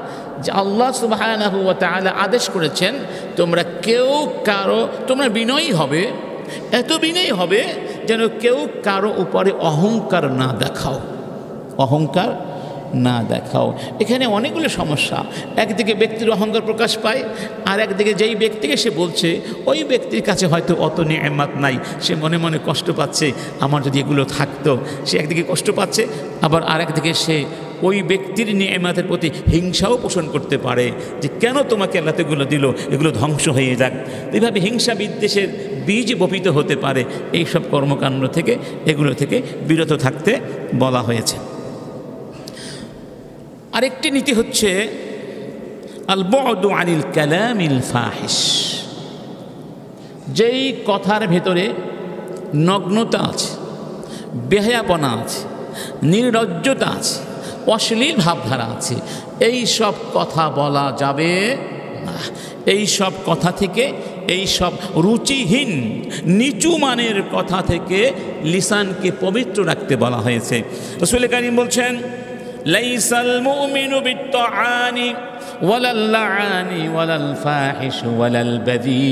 যে আল্লাহ সুবহানাহু ওয়া তাআলা আদেশ করেছেন তোমরা কেউ কারো, তোমরা বিনয়ী হবে, এত বিনয়ী হবে যেন কেউ কারো উপরে অহংকার না দেখাও, অহংকার না দেখাও। এখানে অনেকগুলো সমস্যা। একদিকে ব্যক্তির অহংকার প্রকাশ পায়, আর একদিকে যেই ব্যক্তিকে সে বলছে ওই ব্যক্তির কাছে হয়তো অত নেয়ামত নাই, সে মনে মনে কষ্ট পাচ্ছে, আমার যদি এগুলো থাকতো। সে একদিকে কষ্ট পাচ্ছে, আবার আর একদিকে সে ওই ব্যক্তির নেয়ামতের প্রতি হিংসাও পোষণ করতে পারে, যে কেন তোমাকে আল্লাহ এগুলো দিল, এগুলো ধ্বংস হয়ে যাক। এইভাবে হিংসা বিদ্বেষের বীজ বপিত হতে পারে। এইসব কর্মকাণ্ড থেকে, এগুলো থেকে বিরত থাকতে বলা হয়েছে। আরেকটি নীতি হচ্ছে আল বু'দু আনিল কালামিল ফাহিশ, যেই কথার ভেতরে নগ্নতা আছে, বেহায়াপনা আছে, নির্লজ্জতা আছে, অশ্লীল ভাবধারা আছে, এই সব কথা বলা যাবে না। এই সব কথা থেকে, এই সব রুচিহীন নিচু মানের কথা থেকে লিসানকে পবিত্র রাখতে বলা হয়েছে। রাসূল কারীম বলছেন, লাইসাল মুমিনু বিত্তাআনি ওয়ালাল লাআনি ওয়ালাল ফাহিশ ওয়ালাল বাযী।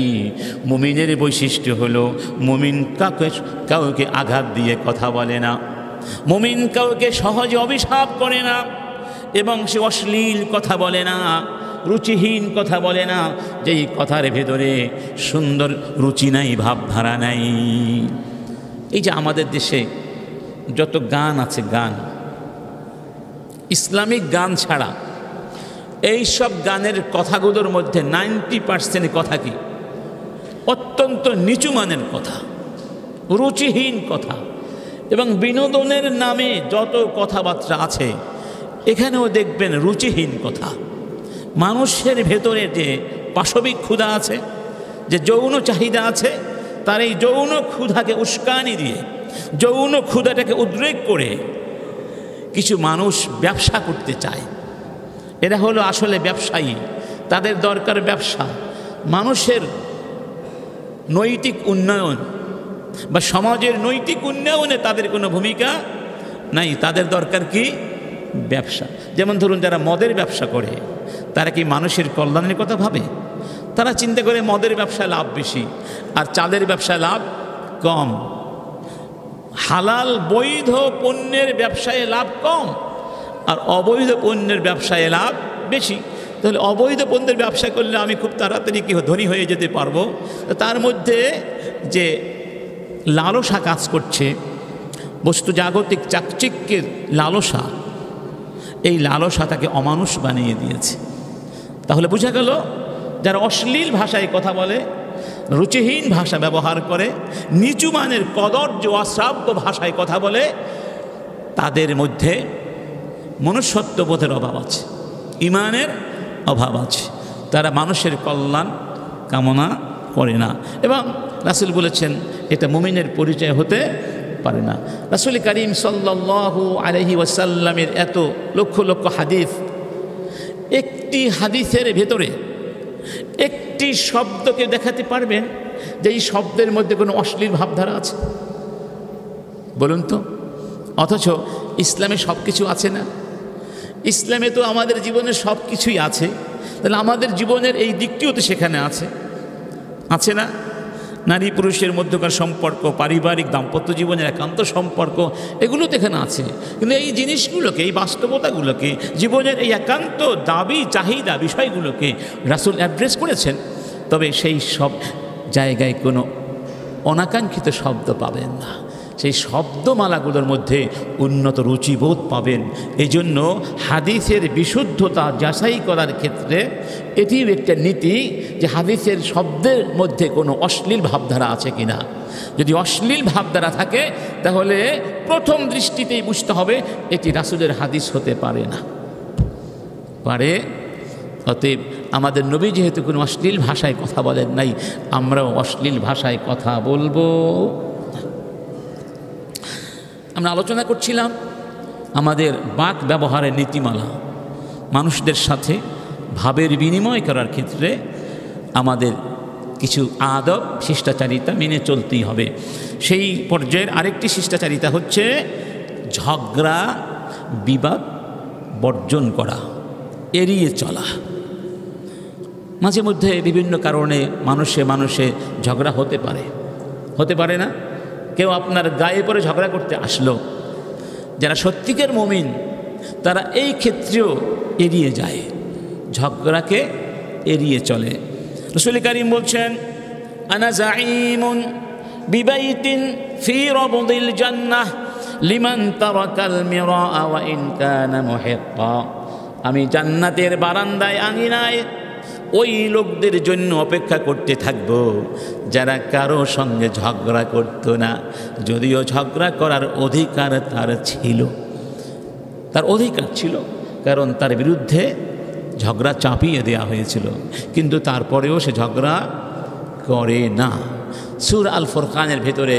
মুমিনের বৈশিষ্ট্য হলো মুমিন কাউকে আঘাত দিয়ে কথা বলে না, মুমিন কাউকে সহজে অভিশাপ করে না, এবং সে অশ্লীল কথা বলে না, রুচিহীন কথা বলে না, যেই কথার ভেতরে সুন্দর রুচি নাই, ভাবধারা নাই। এই যে আমাদের দেশে যত গান আছে, গান, ইসলামিক গান ছাড়া এই সব গানের কথাগুলোর মধ্যে 90% কথা কি অত্যন্ত নিচু মানের কথা, রুচিহীন কথা, এবং বিনোদনের নামে যত কথাবার্তা আছে এখানেও দেখবেন রুচিহীন কথা। মানুষের ভেতরে যে পাশবিক ক্ষুধা আছে, যে যৌন চাহিদা আছে, তার এই যৌন ক্ষুধাকে উস্কানি দিয়ে, যৌন ক্ষুধাটাকে উদ্রেক করে কিছু মানুষ ব্যবসা করতে চায়। এরা হলো আসলে ব্যবসায়ী, তাদের দরকার ব্যবসা। মানুষের নৈতিক উন্নয়ন বা সমাজের নৈতিক উন্নয়নে তাদের কোনো ভূমিকা নাই, তাদের দরকার কি ব্যবসা। যেমন ধরুন, যারা মদের ব্যবসা করে তারা কি মানুষের কল্যাণের কথা ভাবে? তারা চিন্তা করে মদের ব্যবসায় লাভ বেশি আর চালের ব্যবসায় লাভ কম। হালাল বৈধ পণ্যের ব্যবসায় লাভ কম আর অবৈধ পণ্যের ব্যবসায় লাভ বেশি। তাহলে অবৈধ পণ্যের ব্যবসা করলে আমি খুব তাড়াতাড়ি কি ধনী হয়ে যেতে পারবো। তার মধ্যে যে লালসা কাজ করছে, বস্তু জাগতিক চাকচিক্যের লালসা, এই লালসা তাকে অমানুষ বানিয়ে দিয়েছে। তাহলে বোঝা গেল, যারা অশ্লীল ভাষায় কথা বলে, রুচিহীন ভাষা ব্যবহার করে, নিচু মানের কদর্য অশ্রাব্য ভাষায় কথা বলে, তাদের মধ্যে মনুষ্যত্ববোধের অভাব আছে, ইমানের অভাব আছে। তারা মানুষের কল্যাণ কামনা করে না, এবং রাসূল বলেছেন এটা মুমিনের পরিচয় হতে পারে না। রাসূল কারীম সাল্লাল্লাহু আলাইহি ওয়াসাল্লামের এত লক্ষ লক্ষ হাদিস, একটি হাদিসের ভেতরে একটি শব্দকে দেখাতে পারবেন যে এই শব্দের মধ্যে কোনো অশ্লীল ভাবধারা আছে? বলুন তো। অথচ ইসলামে সব কিছু আছে না? ইসলামে তো আমাদের জীবনে সব কিছুই আছে, তাহলে আমাদের জীবনের এই দিকটিও তো সেখানে আছে, আছে না? নারী পুরুষের মধ্যকার সম্পর্ক, পারিবারিক দাম্পত্য জীবনের একান্ত সম্পর্ক, এগুলো তো এখানে আছে। কিন্তু এই জিনিসগুলোকে, এই বাস্তবতাগুলোকে, জীবনের এই একান্ত দাবি চাহিদা বিষয়গুলোকে রাসূল অ্যাড্রেস করেছেন। তবে সেই সব জায়গায় কোনো অনাকাঙ্ক্ষিত শব্দ পাবেন না, সেই শব্দমালাগুলোর মধ্যে উন্নত রুচিবোধ পাবেন। এই জন্য হাদিসের বিশুদ্ধতা যাচাই করার ক্ষেত্রে এটিও একটা নীতি যে হাদিসের শব্দের মধ্যে কোনো অশ্লীল ভাবধারা আছে কিনা। যদি অশ্লীল ভাবধারা থাকে তাহলে প্রথম দৃষ্টিতেই বুঝতে হবে এটি রাসূলের হাদিস হতে পারে না, পারে। অতএব আমাদের নবী যেহেতু কোনো অশ্লীল ভাষায় কথা বলেন নাই, আমরাও অশ্লীল ভাষায় কথা বলবো। আমরা আলোচনা করছিলাম আমাদের বাক ব্যবহারের নীতিমালা, মানুষদের সাথে ভাবের বিনিময় করার ক্ষেত্রে আমাদের কিছু আদব শিষ্টাচারিতা মেনে চলতেই হবে। সেই পর্যায়ের আরেকটি শিষ্টাচারিতা হচ্ছে ঝগড়া বিবাদ বর্জন করা, এড়িয়ে চলা। মাঝে মধ্যে বিভিন্ন কারণে মানুষে ঝগড়া হতে পারে না? কেউ আপনার গায়ে পড়ে ঝগড়া করতে আসলো, যারা সত্যিকার মুমিন তারা এই ক্ষেত্রেও এড়িয়ে যায়, ঝগড়াকে এড়িয়ে চলে। রাসূল কারীম বলছেন, আনা যাঈমুন বিবাইতিন ফি রাবদিল জান্নাহ লিমান তারাকাল মিরাআ ওয়া ইন কানা মুহিক্কা। আমি জান্নাতের বারান্দায়, আঙিনায় ওই লোকদের জন্য অপেক্ষা করতে থাকব যারা কারো সঙ্গে ঝগড়া করত না, যদিও ঝগড়া করার অধিকার তার ছিল, কারণ তার বিরুদ্ধে ঝগড়া চাপিয়ে দেওয়া হয়েছিল, কিন্তু তারপরেও সে ঝগড়া করে না। সূরা আল ফুরকানের ভেতরে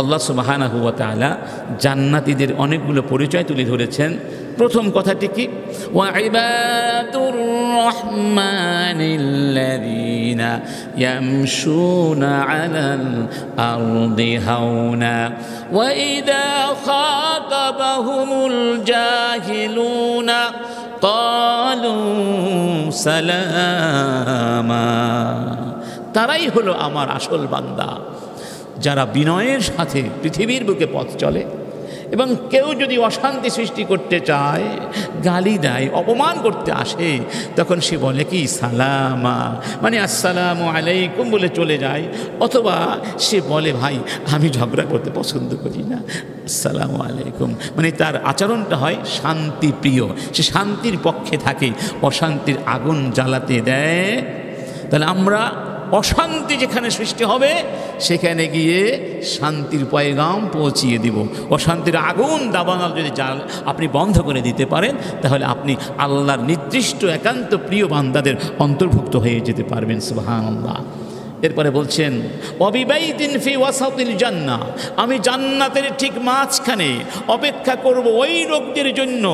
আল্লাহ সুবহানাহু ওয়া তাআলা জান্নাতীদের অনেকগুলো পরিচয় তুলে ধরেছেন। প্রথম কথাটি কি? ওয়া ইবাদুর রহমানিল্লাযীনা ইয়ামশুনা আলাল আরদি হাওনা ওয়া ইযা খাতাবাহুমুল জাহিলুনা ক্বালু সালামা। তারাই হলো আমার আসল বান্দা, যারা বিনয়ের সাথে পৃথিবীর বুকে পথ চলে, এবং কেউ যদি অশান্তি সৃষ্টি করতে চায়, গালি দেয়, অপমান করতে আসে, তখন সে বলে কি সালামা, মানে আসসালামু আলাইকুম বলে চলে যায়। অথবা সে বলে ভাই আমি ঝগড়া করতে পছন্দ করি না, আসসালামু আলাইকুম, মানে তার আচরণটা হয় শান্তিপ্রিয়, সে শান্তির পক্ষে থাকে, অশান্তির আগুন জ্বালাতে দেয়। তাহলে আমরা অশান্তি যেখানে সৃষ্টি হবে সেখানে গিয়ে শান্তির পয়গাম পৌঁছিয়ে দিব। অশান্তির আগুন দাবানল যদি আপনি বন্ধ করে দিতে পারেন, তাহলে আপনি আল্লাহর নির্দিষ্ট একান্ত প্রিয় বান্দাদের অন্তর্ভুক্ত হয়ে যেতে পারবেন। সুবহানাল্লাহ। এরপরে বলছেন ওয়াবিবাইতিন ফি ওয়াসাতিল জান্নাহ, আমি জান্নাতের ঠিক মাঝখানে অপেক্ষা করব ওই লোকদের জন্য,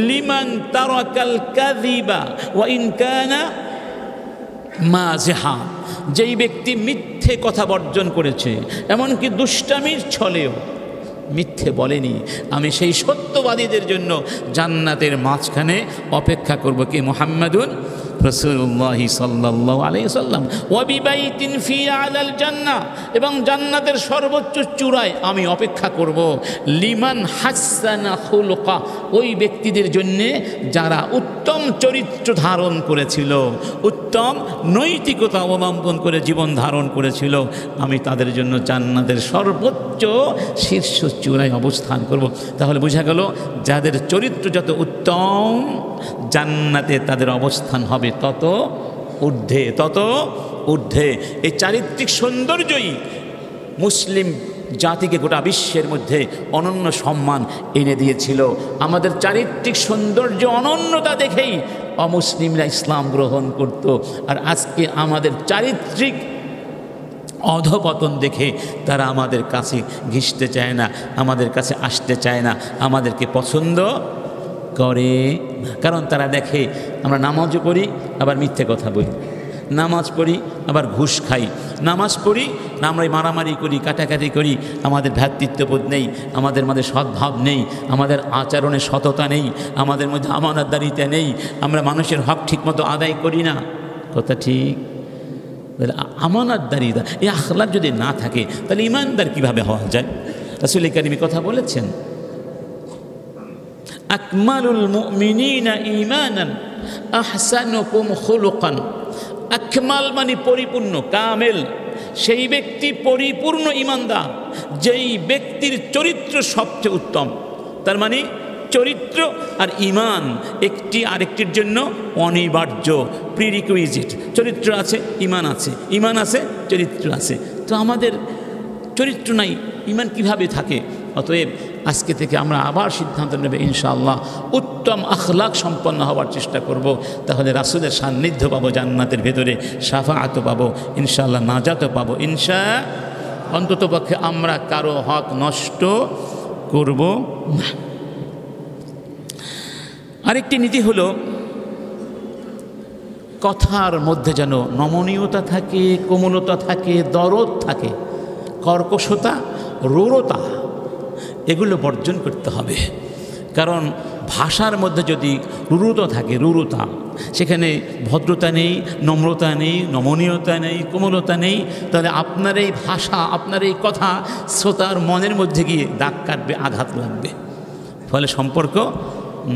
লিমান তারাকাল কাযিবা ওয়া ইন কানা মাযিহা, যেই ব্যক্তি মিথ্যে কথা বর্জন করেছে, এমনকি দুষ্টামির ছলেও মিথ্যে বলেনি, আমি সেই সত্যবাদীদের জন্য জান্নাতের মাঝখানে অপেক্ষা করব। কি? মুহাম্মাদুন রাসূলুল্লাহ সাল্লাল্লাহু আলাইহি ওয়াসাল্লাম। ওয়া বিবাইতিন ফি আলাল জান্নাহ, এবং জান্নাতের সর্বোচ্চ চূড়ায় আমি অপেক্ষা করব লিমান হাসানা খুলুকা, ওই ব্যক্তিদের জন্য যারা উত্তম চরিত্র ধারণ করেছিল, উত্তম নৈতিকতা অবলম্বন করে জীবন ধারণ করেছিল, আমি তাদের জন্য জান্নাতের সর্বোচ্চ শীর্ষ চূড়ায় অবস্থান করব। তাহলে বোঝা গেল যাদের চরিত্র যত উত্তম, জান্নাতে তাদের অবস্থান হবে তত ঊর্ধ্বে, তত ঊর্ধ্বে। এই চারিত্রিক সৌন্দর্যই মুসলিম জাতিকে গোটা বিশ্বের মধ্যে অনন্য সম্মান এনে দিয়েছিল। আমাদের চারিত্রিক সৌন্দর্য অনন্যতা দেখেই অমুসলিমরা ইসলাম গ্রহণ করত, আর আজকে আমাদের চারিত্রিক অধপতন দেখে তারা আমাদের কাছে ঘিসতে চায় না, আমাদের কাছে আসতে চায় না, আমাদেরকে পছন্দ করে না। কারণ তারা দেখে আমরা নামাজও পড়ি আবার মিথ্যে কথা বলি, নামাজ পড়ি আবার ঘুষ খাই, নামাজ পড়ি না আমরা মারামারি করি, কাটাকাটি করি, আমাদের ভ্রাতৃত্ববোধ নেই, আমাদের মধ্যে সদ্ভাব নেই, আমাদের আচরণে সততা নেই, আমাদের মধ্যে আমানতদারিতা নেই, আমরা মানুষের হক ঠিকমতো আদায় করি না। কথা ঠিক? আমানতদারিতা, এই আখলাক যদি না থাকে তাহলে ইমানদার কিভাবে হওয়া যায়? রাসূল কারীম কথা বলেছেন, আকমালুল মুমিনিনা ঈমানান আহসানুকুম খুলুকান। আকমাল মানে পরিপূর্ণ, কামেল, সেই ব্যক্তি পরিপূর্ণ ইমানদার যেই ব্যক্তির চরিত্র সবচেয়ে উত্তম। তার মানে চরিত্র আর ঈমান একটি আরেকটির জন্য অনিবার্য, প্রিরিকুইজিট। চরিত্র আছে, ঈমান আছে, ঈমান আছে, চরিত্র আছে। তো আমাদের চরিত্র নাই, ঈমান কিভাবে থাকে? অতএব আজকে থেকে আমরা আবার সিদ্ধান্ত নেব ইনশাআল্লাহ উত্তম আখলাক সম্পন্ন হওয়ার চেষ্টা করব। তাহলে রাসূলের সান্নিধ্য পাবো জান্নাতের ভেতরে, শাফাআতও পাবো ইনশাআল্লাহ, নাজাতও পাবো অন্ততপক্ষে আমরা কারো হক নষ্ট করব না। আরেকটি নীতি হলো কথার মধ্যে যেন নমনীয়তা থাকে, কোমলতা থাকে, দরদ থাকে। কর্কশতা, রূঢ়তা এগুলো বর্জন করতে হবে। কারণ ভাষার মধ্যে যদি রূঢ়তা থাকে, রূঢ়তা, সেখানে ভদ্রতা নেই, নম্রতা নেই, নমনীয়তা নেই, কোমলতা নেই, তাহলে আপনার এই ভাষা, আপনার এই কথা শ্রোতার মনের মধ্যে গিয়ে দাগ কাটবে, আঘাত লাগবে, ফলে সম্পর্ক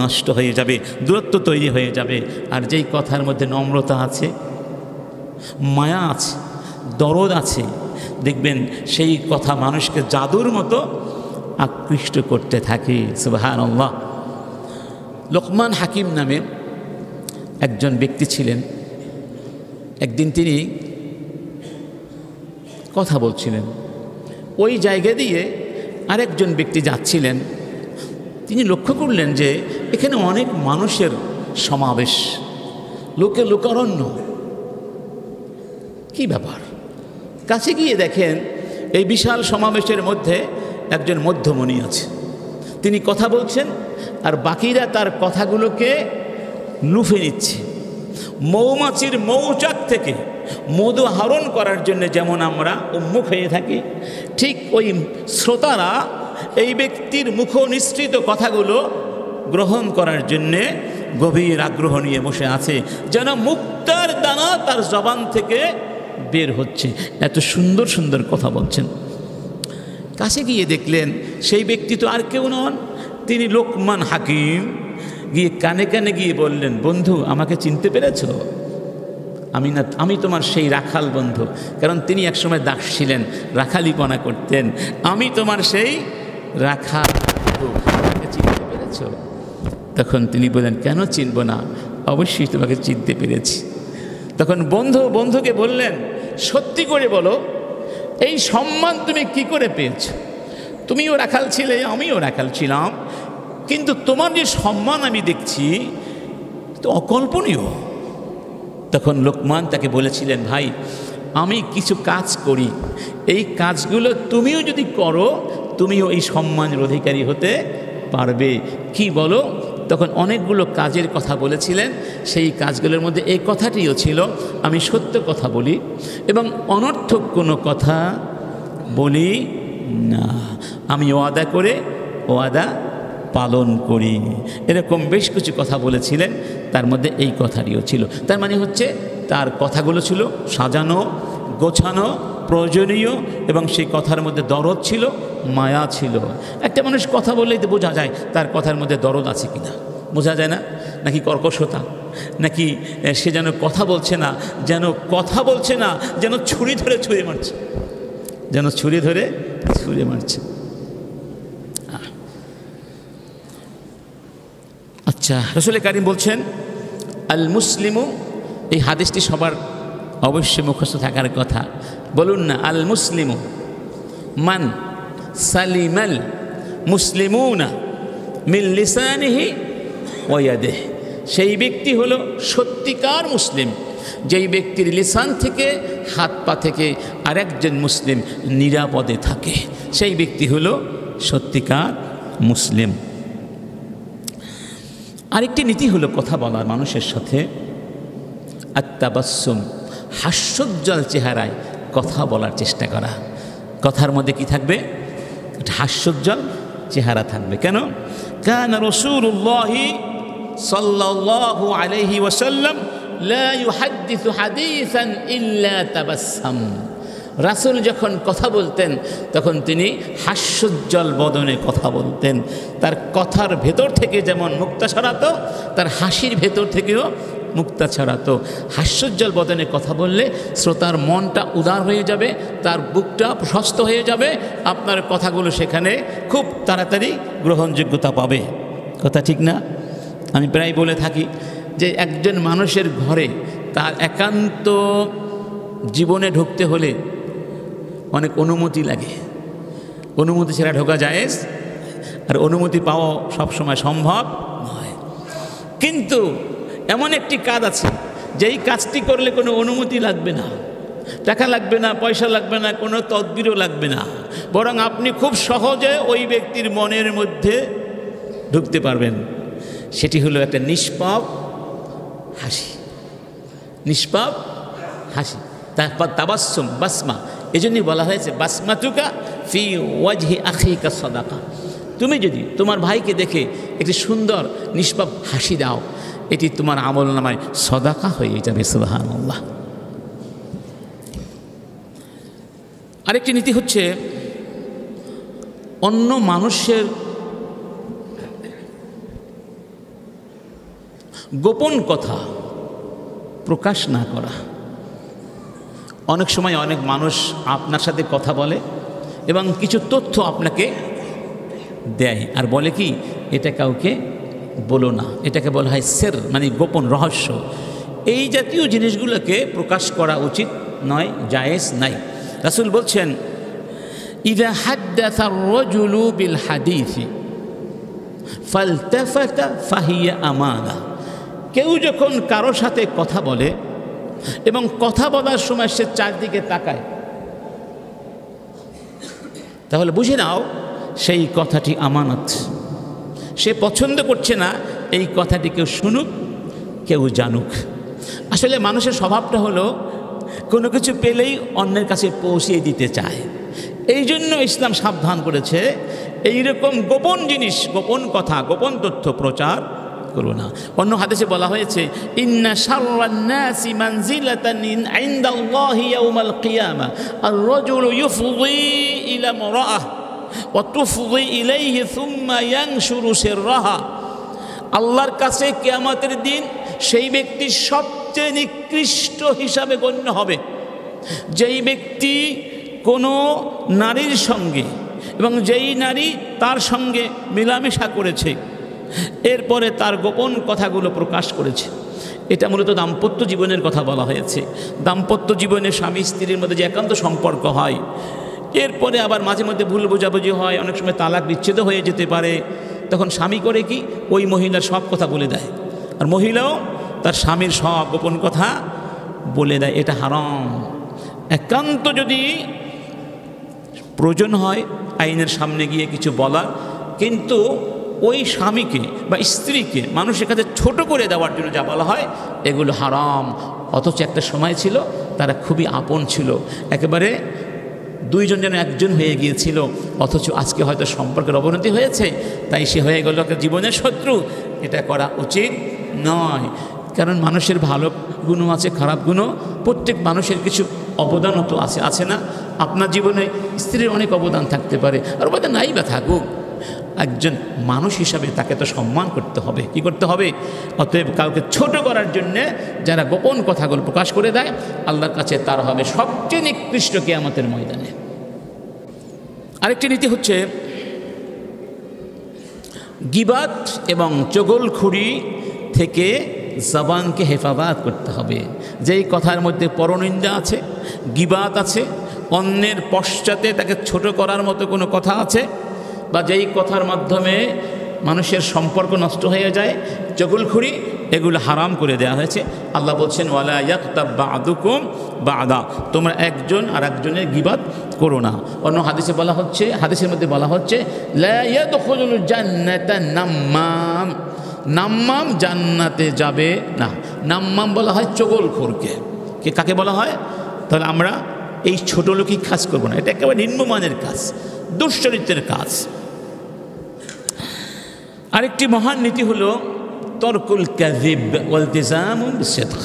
নষ্ট হয়ে যাবে, দূরত্ব তৈরি হয়ে যাবে। আর যেই কথার মধ্যে নম্রতা আছে, মায়া আছে, দরদ আছে, দেখবেন সেই কথা মানুষকে জাদুর মতো আকৃষ্ট করতে থাকে। সুবহানাল্লাহ। লোকমান হাকিম নামে একজন ব্যক্তি ছিলেন। একদিন তিনি কথা বলছিলেন, ওই জায়গা দিয়ে আরেকজন ব্যক্তি যাচ্ছিলেন। তিনি লক্ষ্য করলেন যে এখানে অনেক মানুষের সমাবেশ, লোকে লোকারণ্য। কি ব্যাপার? কাছে গিয়ে দেখেন এই বিশাল সমাবেশের মধ্যে একজন মধ্যমণি আছে, তিনি কথা বলছেন আর বাকিরা তার কথাগুলোকে লুফে নিচ্ছে। মৌমাছির মৌচাক থেকে মধু আহরণ করার জন্য যেমন আমরা উন্মুখ হয়ে থাকি, ঠিক ওই শ্রোতারা এই ব্যক্তির মুখ নিঃসৃত কথাগুলো গ্রহণ করার জন্যে গভীর আগ্রহ নিয়ে বসে আছে, যেন মুক্তার দানা তার জবান থেকে বের হচ্ছে। এত সুন্দর সুন্দর কথা বলছেন। কাছে গিয়ে দেখলেন সেই ব্যক্তি তো আর কেউ নন, তিনি লোকমান হাকিম। গিয়ে কানে কানে গিয়ে বললেন, বন্ধু আমাকে চিনতে পেরেছ? আমি তোমার সেই রাখাল বন্ধু। কারণ তিনি একসময় দাস ছিলেন, রাখালিপনা করতেন। আমি তোমার সেই রাখাল, আমাকে চিনতে পেরেছ? তখন তিনি বললেন, কেন চিনব না, অবশ্যই তোমাকে চিনতে পেরেছি। তখন বন্ধুকে বললেন, সত্যি করে বলো এই সম্মান তুমি কি করে পেয়েছ? তুমিও রাখাল ছিলে, আমিও রাখাল ছিলাম, কিন্তু তোমার যে সম্মান আমি দেখছি তো অকল্পনীয়। তখন লোকমান তাকে বলেছিলেন, ভাই আমি কিছু কাজ করি, এই কাজগুলো তুমিও যদি করো তুমিও এই সম্মানের অধিকারী হতে পারবে। কি বলো? তখন অনেকগুলো কাজের কথা বলেছিলেন। সেই কাজগুলোর মধ্যে এই কথাটিও ছিল, আমি সত্য কথা বলি এবং অনর্থক কোনো কথা বলি না, আমি ওয়াদা করে ওয়াদা পালন করি। এরকম বেশ কিছু কথা বলেছিলেন, তার মধ্যে এই কথাটিও ছিল। তার মানে হচ্ছে তার কথাগুলো ছিল সাজানো, গোছানো, প্রয়োজনীয় এবং সেই কথার মধ্যে দরদ ছিল, মায়া ছিল। একটা মানুষ কথা বললেই তো বোঝা যায় তার কথার মধ্যে দরদ আছে কিনা, বোঝা যায় না? নাকি কর্কশতা, নাকি সে যেন কথা বলছে না, যেন ছুরি ধরে ছুঁড়ে মারছে, যেন ছুরি ধরে ছুঁড়ে মারছে। আচ্ছা, রাসূল কারীম বলছেন আল মুসলিমু, এই হাদিসটি সবার অবশ্যই মুখস্থ থাকার কথা। বলুন না, আল মুসলিমু মান সালিমাল মুসলিমুনা মিন লিসানিহি ওয়া ইয়াদিহি। সেই ব্যক্তি হলো সত্যিকার মুসলিম, যেই ব্যক্তির লিসান থেকে, হাত পা থেকে আরেকজন মুসলিম নিরাপদে থাকে, সেই ব্যক্তি হলো সত্যিকার মুসলিম। আরেকটি নীতি হলো কথা বলার মানুষের সাথে আত্তাবাসসুম, হাস্যোজ্জ্বল চেহারায় কথা বলার চেষ্টা করা। কথার মধ্যে কি থাকবে? একটা হাস্যোজ্জ্বল চেহারা থাকবে। কেন? কানা রাসূলুল্লাহি সাল্লাল্লাহু আলাইহি ওয়াসাল্লাম লা ইউহাদ্দিসু হাদিসান ইল্লা তাবাসসাম। রাসূল যখন কথা বলতেন তখন তিনি হাস্যোজ্জ্বল বদনে কথা বলতেন। তার কথার ভেতর থেকে যেমন মুক্তা ছড়াতো, তার হাসির ভেতর থেকেও মুক্তা ছড়াতো। হাস্যোজ্জ্বল বদনে কথা বললে শ্রোতার মনটা উদার হয়ে যাবে, তার বুকটা প্রশস্ত হয়ে যাবে, আপনার কথাগুলো সেখানে খুব তাড়াতাড়ি গ্রহণযোগ্যতা পাবে। কথা ঠিক না? আমি প্রায় বলে থাকি যে একজন মানুষের ঘরে তার একান্ত জীবনে ঢুকতে হলে অনেক অনুমতি লাগে। অনুমতি ছাড়া ঢোকা জায়েজ, আর অনুমতি পাওয়া সবসময় সম্ভব নয়। কিন্তু এমন একটি কাজ আছে যেই কাজটি করলে কোনো অনুমতি লাগবে না, টাকা লাগবে না, পয়সা লাগবে না, কোনো তদবিরও লাগবে না, বরং আপনি খুব সহজে ওই ব্যক্তির মনের মধ্যে ঢুকতে পারবেন। সেটি হলো একটা নিষ্পাপ হাসি। নিষ্পাপ হাসি, তারপর তাবাসসুম, বাসমা। এজন্যই বলা হয়েছে বাসমাতুকা ফি ওয়াজহি আখিকা সাদাকা। তুমি যদি তোমার ভাইকে দেখে একটি সুন্দর নিষ্পাপ হাসি দাও, এটি তোমার আমলনামায় সাদাকা হয়ে যাবে। সুবহানাল্লাহ। আরেকটি নীতি হচ্ছে অন্য মানুষের গোপন কথা প্রকাশ না করা। অনেক সময় অনেক মানুষ আপনার সাথে কথা বলে এবং কিছু তথ্য আপনাকে দেয় আর বলে কি, এটা কাউকে বলো না। এটাকে বলা হয় সের, মানে গোপন রহস্য। এই জাতীয় জিনিসগুলোকে প্রকাশ করা উচিত নয়, জায়েজ নাই। রাসূল বলছেন ইযা হাদ্দাসা আর-রাজুলু বিল হাদিসি ফালতাফাতা ফাহিয়া আমানা। কেউ যখন কারোর সাথে কথা বলে এবং কথা বলার সময় সে চারদিকে তাকায়, তাহলে বুঝে নাও সেই কথাটি আমানত। সে পছন্দ করছে না এই কথাটি কেউ শুনুক, কেউ জানুক। আসলে মানুষের স্বভাবটা হলো কোনো কিছু পেলেই অন্যের কাছে পৌঁছিয়ে দিতে চায়। এই জন্য ইসলাম সাবধান করেছে এইরকম গোপন জিনিস, গোপন কথা, গোপন তথ্য প্রচার করো না। অন্য হাদিসে বলা হয়েছে, ইন্না শাররান নাসি মানজিলাতান ইনদাল্লাহি ইয়াউমাল কিয়ামা আর-রাজুলু ইউফদি ইলা ইমরাআহ ওয়া তুফদি ইলাইহি সুম্মা ইয়ানশুরু সিররাহা। আল্লাহর কাছে কিয়ামতের দিন সেই ব্যক্তি সবচেয়ে নিকৃষ্ট হিসাবে গণ্য হবে যেই ব্যক্তি কোনো নারীর সঙ্গে এবং যেই নারী তার সঙ্গে মেলামেশা করেছে, এরপরে তার গোপন কথাগুলো প্রকাশ করেছে। এটা মূলত দাম্পত্য জীবনের কথা বলা হয়েছে। দাম্পত্য জীবনে স্বামী স্ত্রীর মধ্যে যে একান্ত সম্পর্ক হয়, এরপরে আবার মাঝে মধ্যে ভুল বোঝাবুঝি হয়, অনেক সময় তালাক বিচ্ছেদ হয়ে যেতে পারে। তখন স্বামী করে কি, ওই মহিলার সব কথা বলে দেয়, আর মহিলাও তার স্বামীর সব গোপন কথা বলে দেয়। এটা হারাম। একান্ত যদি প্রয়োজন হয় আইনের সামনে গিয়ে কিছু বলার, কিন্তু ওই স্বামীকে বা স্ত্রীকে মানুষের কাছে ছোট করে দেওয়ার জন্য যা বলা হয় এগুলো হারাম। অথচ একটা সময় ছিল তারা খুবই আপন ছিল, একেবারে দুইজন যেন একজন হয়ে গিয়েছিল। অথচ আজকে হয়তো সম্পর্কের অবনতি হয়েছে, তাই সে হয়ে গেল একটা জীবনের শত্রু। এটা করা উচিত নয়, কারণ মানুষের ভালো গুণও আছে, খারাপ গুণও। প্রত্যেক মানুষের কিছু অবদানও তো আছে না? আপনার জীবনে স্ত্রীর অনেক অবদান থাকতে পারে, আর অবদান নাই বা থাকুক, একজন মানুষ হিসাবে তাকে তো সম্মান করতে হবে। কি করতে হবে? অতএব কাউকে ছোট করার জন্যে যারা গোপন কথাগুলো প্রকাশ করে দেয়, আল্লাহর কাছে তার হবে সবচেয়ে নিকৃষ্ট কিয়ামতের ময়দানে। আরেকটি নীতি হচ্ছে গীবাত এবং চগলখুরি থেকে জবানকে হেফাজত করতে হবে। যেই কথার মধ্যে পরনিন্দা আছে, গীবাত আছে, অন্যের পশ্চাতে তাকে ছোট করার মতো কোনো কথা আছে, বা যেই কথার মাধ্যমে মানুষের সম্পর্ক নষ্ট হয়ে যায়, চগলখুরি, এগুলো হারাম করে দেওয়া হয়েছে। আল্লাহ বলছেন, ওয়ালা ইয়াগতাব বা'দুকুম বা'দা, তোমরা একজন আর একজনের গীবাত করো না। অন্য হাদিসে বলা হচ্ছে, হাদিসের মধ্যে বলা হচ্ছে, লা ইয়াদখুলুল জান্নাতা নাম্মাম, নাম্মাম জান্নাতে যাবে না। নাম্মাম বলা হয় চগলখোরকে। কাকে বলা হয়? তাহলে আমরা এই ছোট লোকই কাজ করবো না, এটা একেবারে নিম্নমানের কাজ, দুশ্চরিত্রের কাজ। আরেকটি মহান নীতি হলো তরকুল কাযিব ওয়াল ইলতিজামু বিসিদক।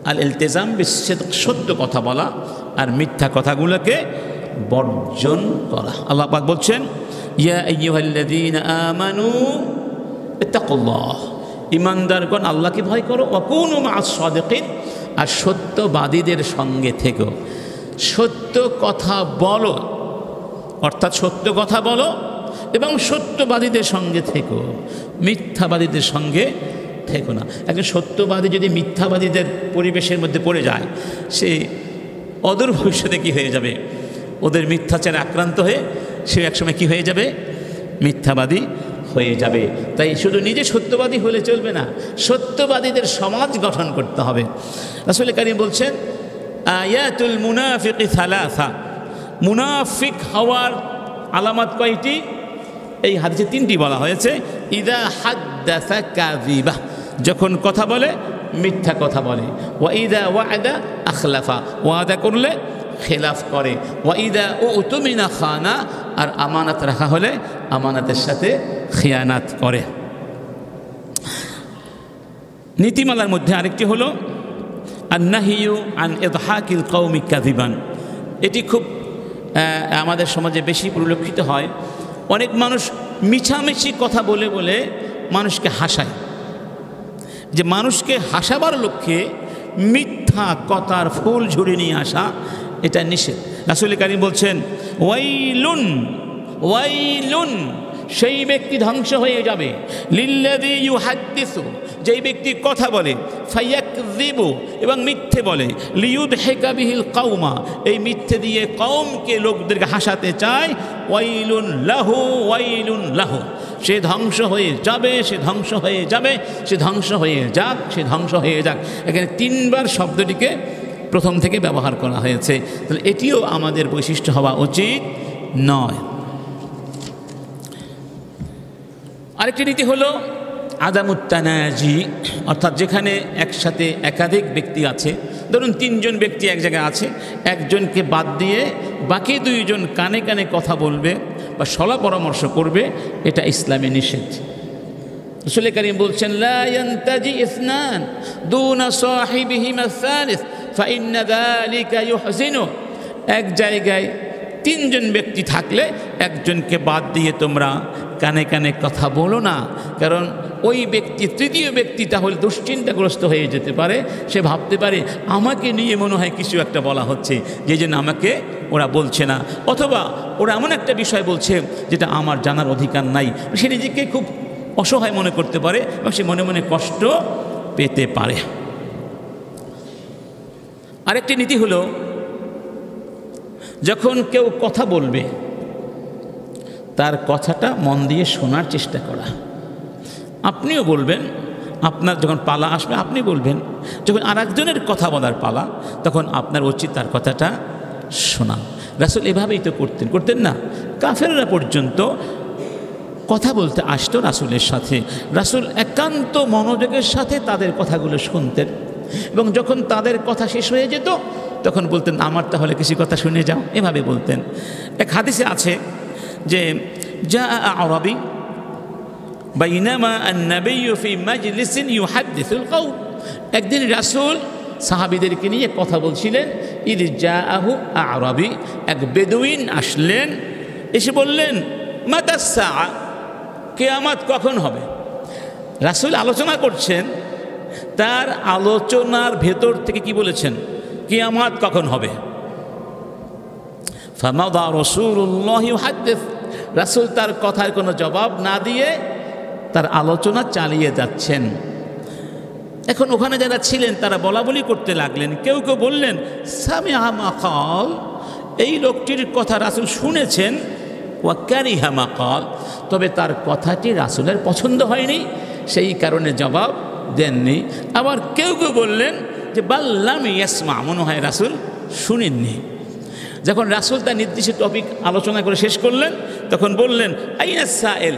আল ইলতিজাম বিসিদক, সত্য কথা বলা আর মিথ্যা কথাগুলোকে বর্জন করা। আল্লাহ পাক বলছেন, ইয়া আইয়ুহাল্লাযীনা আমানু ইত্তাকুল্লাহ, ঈমানদারগণ আল্লাহকে ভয় করো, ওয়া কুনু মা'আস সাদিকিন, আর সত্যবাদীদের সঙ্গে থেকো। সত্য কথা বলো, অর্থাৎ সত্য কথা বলো এবং সত্যবাদীদের সঙ্গে থেকো, মিথ্যাবাদীদের সঙ্গে থেকো না। একজন সত্যবাদী যদি মিথ্যাবাদীদের পরিবেশের মধ্যে পড়ে যায়, সে অদূর ভবিষ্যতে কী হয়ে যাবে? ওদের মিথ্যাচারে আক্রান্ত হয়ে সে একসময় কী হয়ে যাবে? মিথ্যাবাদী হয়ে যাবে। তাই শুধু নিজে সত্যবাদী হলে চলবে না, সত্যবাদীদের সমাজ গঠন করতে হবে। রাসূল কারীম বলছেন, আয়াতুল মুনাফিকি সালাসা, মুনাফিক হওয়ার আলামত কয়টি? এই হাদিসে তিনটি বলা হয়েছে। ইদা হাদ্দাসা কাযিবা, যখন কথা বলে মিথ্যা কথা বলে। ওয়া ইদা ওয়া'দা আখলাফা, ওয়াদা করলে খেলাফ করে। ওয়া ইদা উতুমিনা খানা, আর আমানত রাখা হলে আমানতের সাথে খিয়ানাত করে। নীতিমালার মধ্যে আরেকটি হলো আন-নাহিয়ু আন ইদহাকিল কওমি কাযিবান। এটি খুব আমাদের সমাজে বেশি পরিলক্ষিত হয়। অনেক মানুষ মিছামিছি কথা বলে বলে মানুষকে হাসায়। যে মানুষকে হাসাবার লক্ষ্যে মিথ্যা কথার ফুল ঝুড়ি নিয়ে আসা, এটা নিষেধ। রাসূল কারীম বলছেন, ওয়াইলুন ওয়াইলুন, সেই ব্যক্তি ধ্বংস হয়ে যাবে, লিল্লাযী ইউহাদ্দিসু, যেই ব্যক্তি কথা বলে, ফায়াকযিবু, এবং মিথ্যে বলে, লিয়ুদহিকা বিহিল কওমা, এই মিথ্যে দিয়ে কওমকে, লোকদেরকে হাসাতে চায়। ওয়াইলুন লাহু ওয়াইলুন লাহু, সে ধ্বংস হয়ে যাবে, সে ধ্বংস হয়ে যাবে, সে ধ্বংস হয়ে যাক, সে ধ্বংস হয়ে যাক। এখানে 3 বার শব্দটিকে প্রথম থেকে ব্যবহার করা হয়েছে। তাহলে এটিও আমাদের বৈশিষ্ট্য হওয়া উচিত নয়। আরেকটি নীতি হলো আদামুত তানাজি, অর্থাৎ যেখানে একসাথে একাধিক ব্যক্তি আছে, ধরুন 3 জন ব্যক্তি এক জায়গায় আছে, একজনকে বাদ দিয়ে বাকি 2 জন কানে কানে কথা বলবে বা সলা পরামর্শ করবে, এটা ইসলামে নিষেধ। রাসূল কারীম বলছেন, লা ইয়ানতাজি ইসনান দুনা সাহিবিহিমা সালিস ফাইন্না যালিকা ইউহসিনু। এক জায়গায় 3 জন ব্যক্তি থাকলে একজনকে বাদ দিয়ে তোমরা কানে কানে কথা বলো না, কারণ ওই ব্যক্তি, তৃতীয় ব্যক্তি তাহলে দুশ্চিন্তাগ্রস্ত হয়ে যেতে পারে। সে ভাবতে পারে আমাকে নিয়ে মনে হয় কিছু একটা বলা হচ্ছে, যে জন্য আমাকে ওরা বলছে না, অথবা ওরা এমন একটা বিষয় বলছে যেটা আমার জানার অধিকার নাই। সে নিজেকে খুব অসহায় মনে করতে পারে এবং সে মনে মনে কষ্ট পেতে পারে। আরেকটি নীতি হলো, যখন কেউ কথা বলবে তার কথাটা মন দিয়ে শোনার চেষ্টা করা। আপনিও বলবেন, আপনার যখন পালা আসবে আপনি বলবেন, যখন আরেকজনের কথা বলার পালা তখন আপনার উচিত তার কথাটা শোনা। রাসূল এভাবেই তো করতেন না? কাফেররা পর্যন্ত কথা বলতে আসতো রাসূলের সাথে, রাসূল একান্ত মনোযোগের সাথে তাদের কথাগুলো শুনতেন এবং যখন তাদের কথা শেষ হয়ে যেত তখন বলতেন, আমার তাহলে কিছু কথা শুনে যাও, এভাবে বলতেন। এক হাদিসে আছে যে যা আরবি বাইনামা আন-নাবিয়্যু ফি মাজলিসিন ইউহাদ্দিসুল কওম। একদিন রাসূল সাহাবীদেরকে নিয়ে কথা বলছিলেন, ইদ জাআহু আরবি, এক বেদুইন আসলেন, এসে বললেন, মাতাস সাআ, কিয়ামত কখন হবে? রাসূল আলোচনা করছেন, তার আলোচনার ভেতর থেকে কি বলেছেন? কিয়ামত কখন হবে। ফামাদা রাসূলুল্লাহ ইউহাদ্দিস, রাসূল তার কথার কোনো জবাব না দিয়ে তার আলোচনা চালিয়ে যাচ্ছেন। এখন ওখানে যারা ছিলেন তারা বলাবলি করতে লাগলেন, কেউ কেউ বললেন, সামিআ মা ক্বাল, এই লোকটির কথা রাসূল শুনেছেন, ওয়া কারিহা মা ক্বাল, তবে তার কথাটি রাসূলের পছন্দ হয়নি, সেই কারণে জবাব দেননি। আবার কেউ কেউ বললেন যে বাল লাম ইয়াসমা, মনে হয় রাসূল শুনেননি। যখন রাসূল তার নির্দিষ্ট টপিক আলোচনা করে শেষ করলেন তখন বললেন, আইনা সাইল,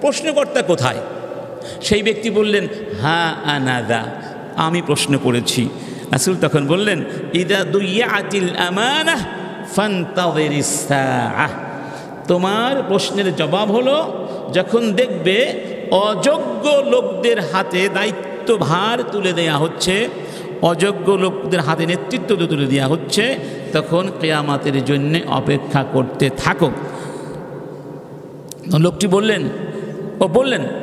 প্রশ্নকর্তা কোথায়? সেই ব্যক্তি বললেন, হা আনাদা, আমি প্রশ্ন করেছি। রাসূল তখন বললেন, ইদা দুইয়াতিল আমানাহ ফান্তাযিরিস সাআহ, তোমার প্রশ্নের জবাব হলো যখন দেখবে অযোগ্য লোকদের হাতে দায়িত্বভার তুলে দেয়া হচ্ছে, অযোগ্য লোকদের হাতে নেতৃত্ব তুলে দেওয়া হচ্ছে, তখন কিয়ামতের জন্য অপেক্ষা করতে থাকো। লোকটি বললেন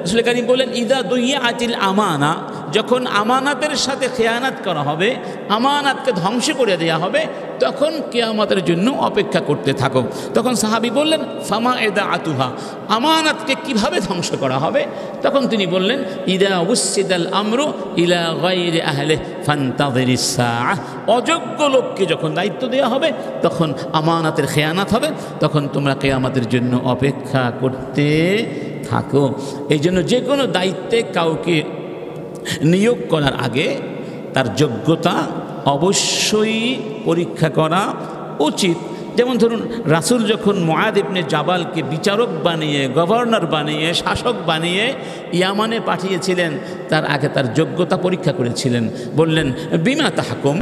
রাসূল কারীম বললেন, ইদা দুইয়াতিল আমানা, যখন আমানাতের সাথে খেয়ানাত করা হবে, আমানাতকে ধ্বংস করে দেওয়া হবে, তখন কিয়ামতের জন্য অপেক্ষা করতে থাকো। তখন সাহাবী বললেন, ফামা ইদাআতুহা, আমানাতকে কিভাবে ধ্বংস করা হবে? তখন তিনি বললেন, ইদা উসিদাল আমরু ইলা গায়রি আহলিহি ফান্তাযিরিস সাআহ, অযোগ্য লোককে যখন দায়িত্ব দেওয়া হবে তখন আমানাতের খেয়ানাত হবে, তখন তোমরা কিয়ামতের জন্য অপেক্ষা করতে থাকো। এই জন্য যে কোনো দায়িত্বে কাউকে নিয়োগ করার আগে তার যোগ্যতা অবশ্যই পরীক্ষা করা উচিত। যেমন ধরুন, রাসূল যখন মুআদ ইবনে জাবালকে বিচারক বানিয়ে, গভর্নর বানিয়ে, শাসক বানিয়ে ইয়ামানে পাঠিয়েছিলেন, তার আগে তার যোগ্যতা পরীক্ষা করেছিলেন। বললেন, বিমা তাহকুম,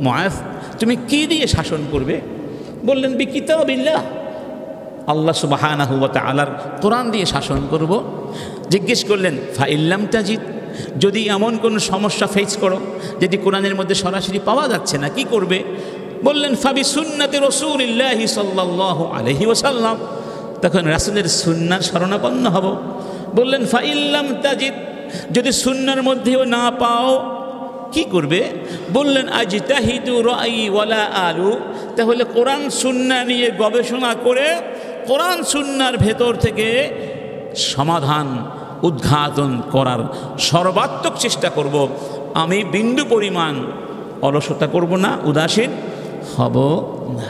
মুআদ তুমি কি দিয়ে শাসন করবে? বললেন, বিকিতাবিল্লাহ, আল্লাহ সুবহানাহু ওয়া তাআলার কোরআন দিয়ে শাসন করব। জিজ্ঞেস করলেন, ফাইল্লাম তাজিদ, যদি এমন কোনো সমস্যা ফেস করো যেটি কোরআনের মধ্যে সরাসরি পাওয়া যাচ্ছে না, কি করবে? বললেন, ফাবি সুন্নাতি রাসূলিল্লাহি সাল্লাল্লাহু আলাইহি ওয়াসাল্লাম, তখন রাসূলের সুন্নাহর শরণাপন্ন হব। বললেন, ফাইল্লাম তাজিদ, যদি সুন্নাহর মধ্যেও না পাও কি করবে? বললেন, আজতাহিদু রাই ওয়ালা আলু, তাহলে কোরআন সুন্নাহ নিয়ে গবেষণা করে কোরআন সুন্নাহর ভেতর থেকে সমাধান উদ্ঘাটন করার সর্বাত্মক চেষ্টা করব। আমি বিন্দু পরিমাণ অলসতা করব না, উদাসীন হব না।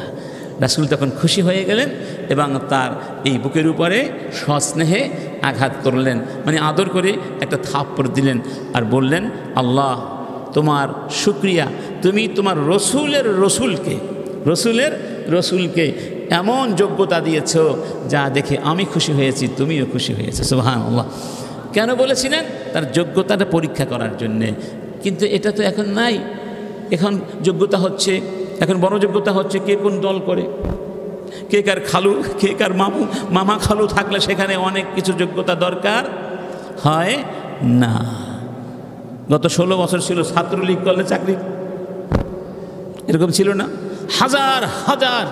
রাসূল তখন খুশি হয়ে গেলেন এবং তার এই বুকের উপরে সস্নেহে আঘাত করলেন, মানে আদর করে একটা থাপ্পড় দিলেন আর বললেন, আল্লাহ তোমার শুকরিয়া, তুমি তোমার রসুলকে এমন যোগ্যতা দিয়েছ যা দেখে আমি খুশি হয়েছি, তুমিও খুশি হয়েছো। সুবহানাল্লাহ। কেন বলেছিলেন? তার যোগ্যতাটা পরীক্ষা করার জন্যে। কিন্তু এটা তো এখন নাই। এখন যোগ্যতা হচ্ছে, এখন বড় যোগ্যতা হচ্ছে কে কোন দল করে, কে কার খালু, কে কার মামা খালু থাকলে সেখানে অনেক কিছু যোগ্যতা দরকার হয় না। গত 16 বছর ছিল ছাত্রলীগ করলে চাকরি, এরকম ছিল না? হাজার হাজার,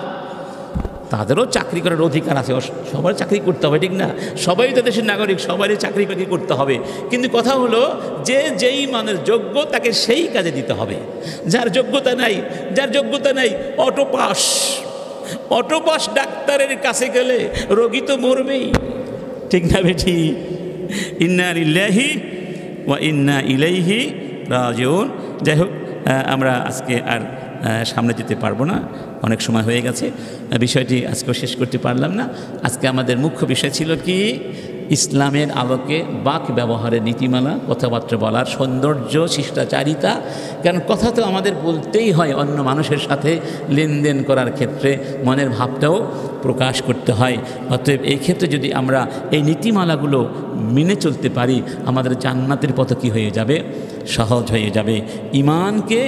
তাদেরও চাকরি করার অধিকার আছে, সবাই চাকরি করতে হবে, ঠিক না? সবাই তো দেশের নাগরিক, সবারই চাকরি বাকরি করতে হবে। কিন্তু কথা হলো যে যেই মানের যোগ্য তাকে সেই কাজে দিতে হবে। যার যোগ্যতা নাই অটো পাস ডাক্তারের কাছে গেলে রোগী তো মরবেই, ঠিক না বেঠি? ইন্না লিল্লাহি ওয়া ইন্না ইলাইহি রাজিউন। যাই হোক, আমরা আজকে আর সামনে যেতে পারবো না, অনেক সময় হয়ে গেছে, বিষয়টি আজকেও শেষ করতে পারলাম না। আজকে আমাদের মুখ্য বিষয় ছিল কি? ইসলামের আলোকে বাক ব্যবহারের নীতিমালা, কথাবার্তা বলার সৌন্দর্য, শিষ্টাচারিতা। কারণ কথা তো আমাদের বলতেই হয়, অন্য মানুষের সাথে লেনদেন করার ক্ষেত্রে মনের ভাবটাও প্রকাশ করতে হয়। অতএব এই ক্ষেত্রে যদি আমরা এই নীতিমালাগুলো মেনে চলতে পারি, আমাদের জান্নাতের পথ কী হয়ে যাবে? সহজ হয়ে যাবে। ঈমানকে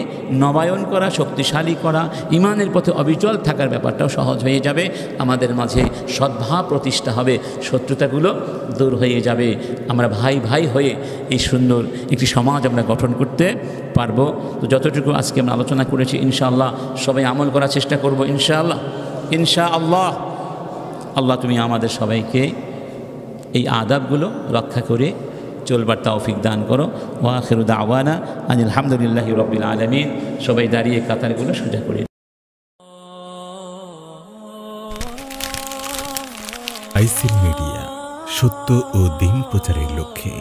নবায়ন করা, শক্তিশালী করা, ঈমানের পথে অবিচল থাকার ব্যাপারটাও সহজ হয়ে যাবে। আমাদের মাঝে সদ্ভাব প্রতিষ্ঠা হবে, শত্রুতাগুলো দূর হয়ে যাবে। আমরা ভাই ভাই হয়ে এই সুন্দর একটি সমাজ আমরা গঠন করতে পারবো। তো যতটুকু আজকে আমরা আলোচনা করেছি, ইনশাআল্লাহ সবাই আমল করার চেষ্টা করব, ইনশাআল্লাহ। আল্লাহ তুমি আমাদের সবাইকে এই আদাবগুলো রক্ষা করে চলবার তৌফিক দান করো। ওয়া আখিরু দাওয়ানা আনিল হামদুলিল্লাহি রাব্বিল আলামিন। সবাই দাঁড়িয়ে কাতারগুলো সোজা করে। আইসিল মিডিয়া, সত্য ও দিন প্রচারের লক্ষ্যে।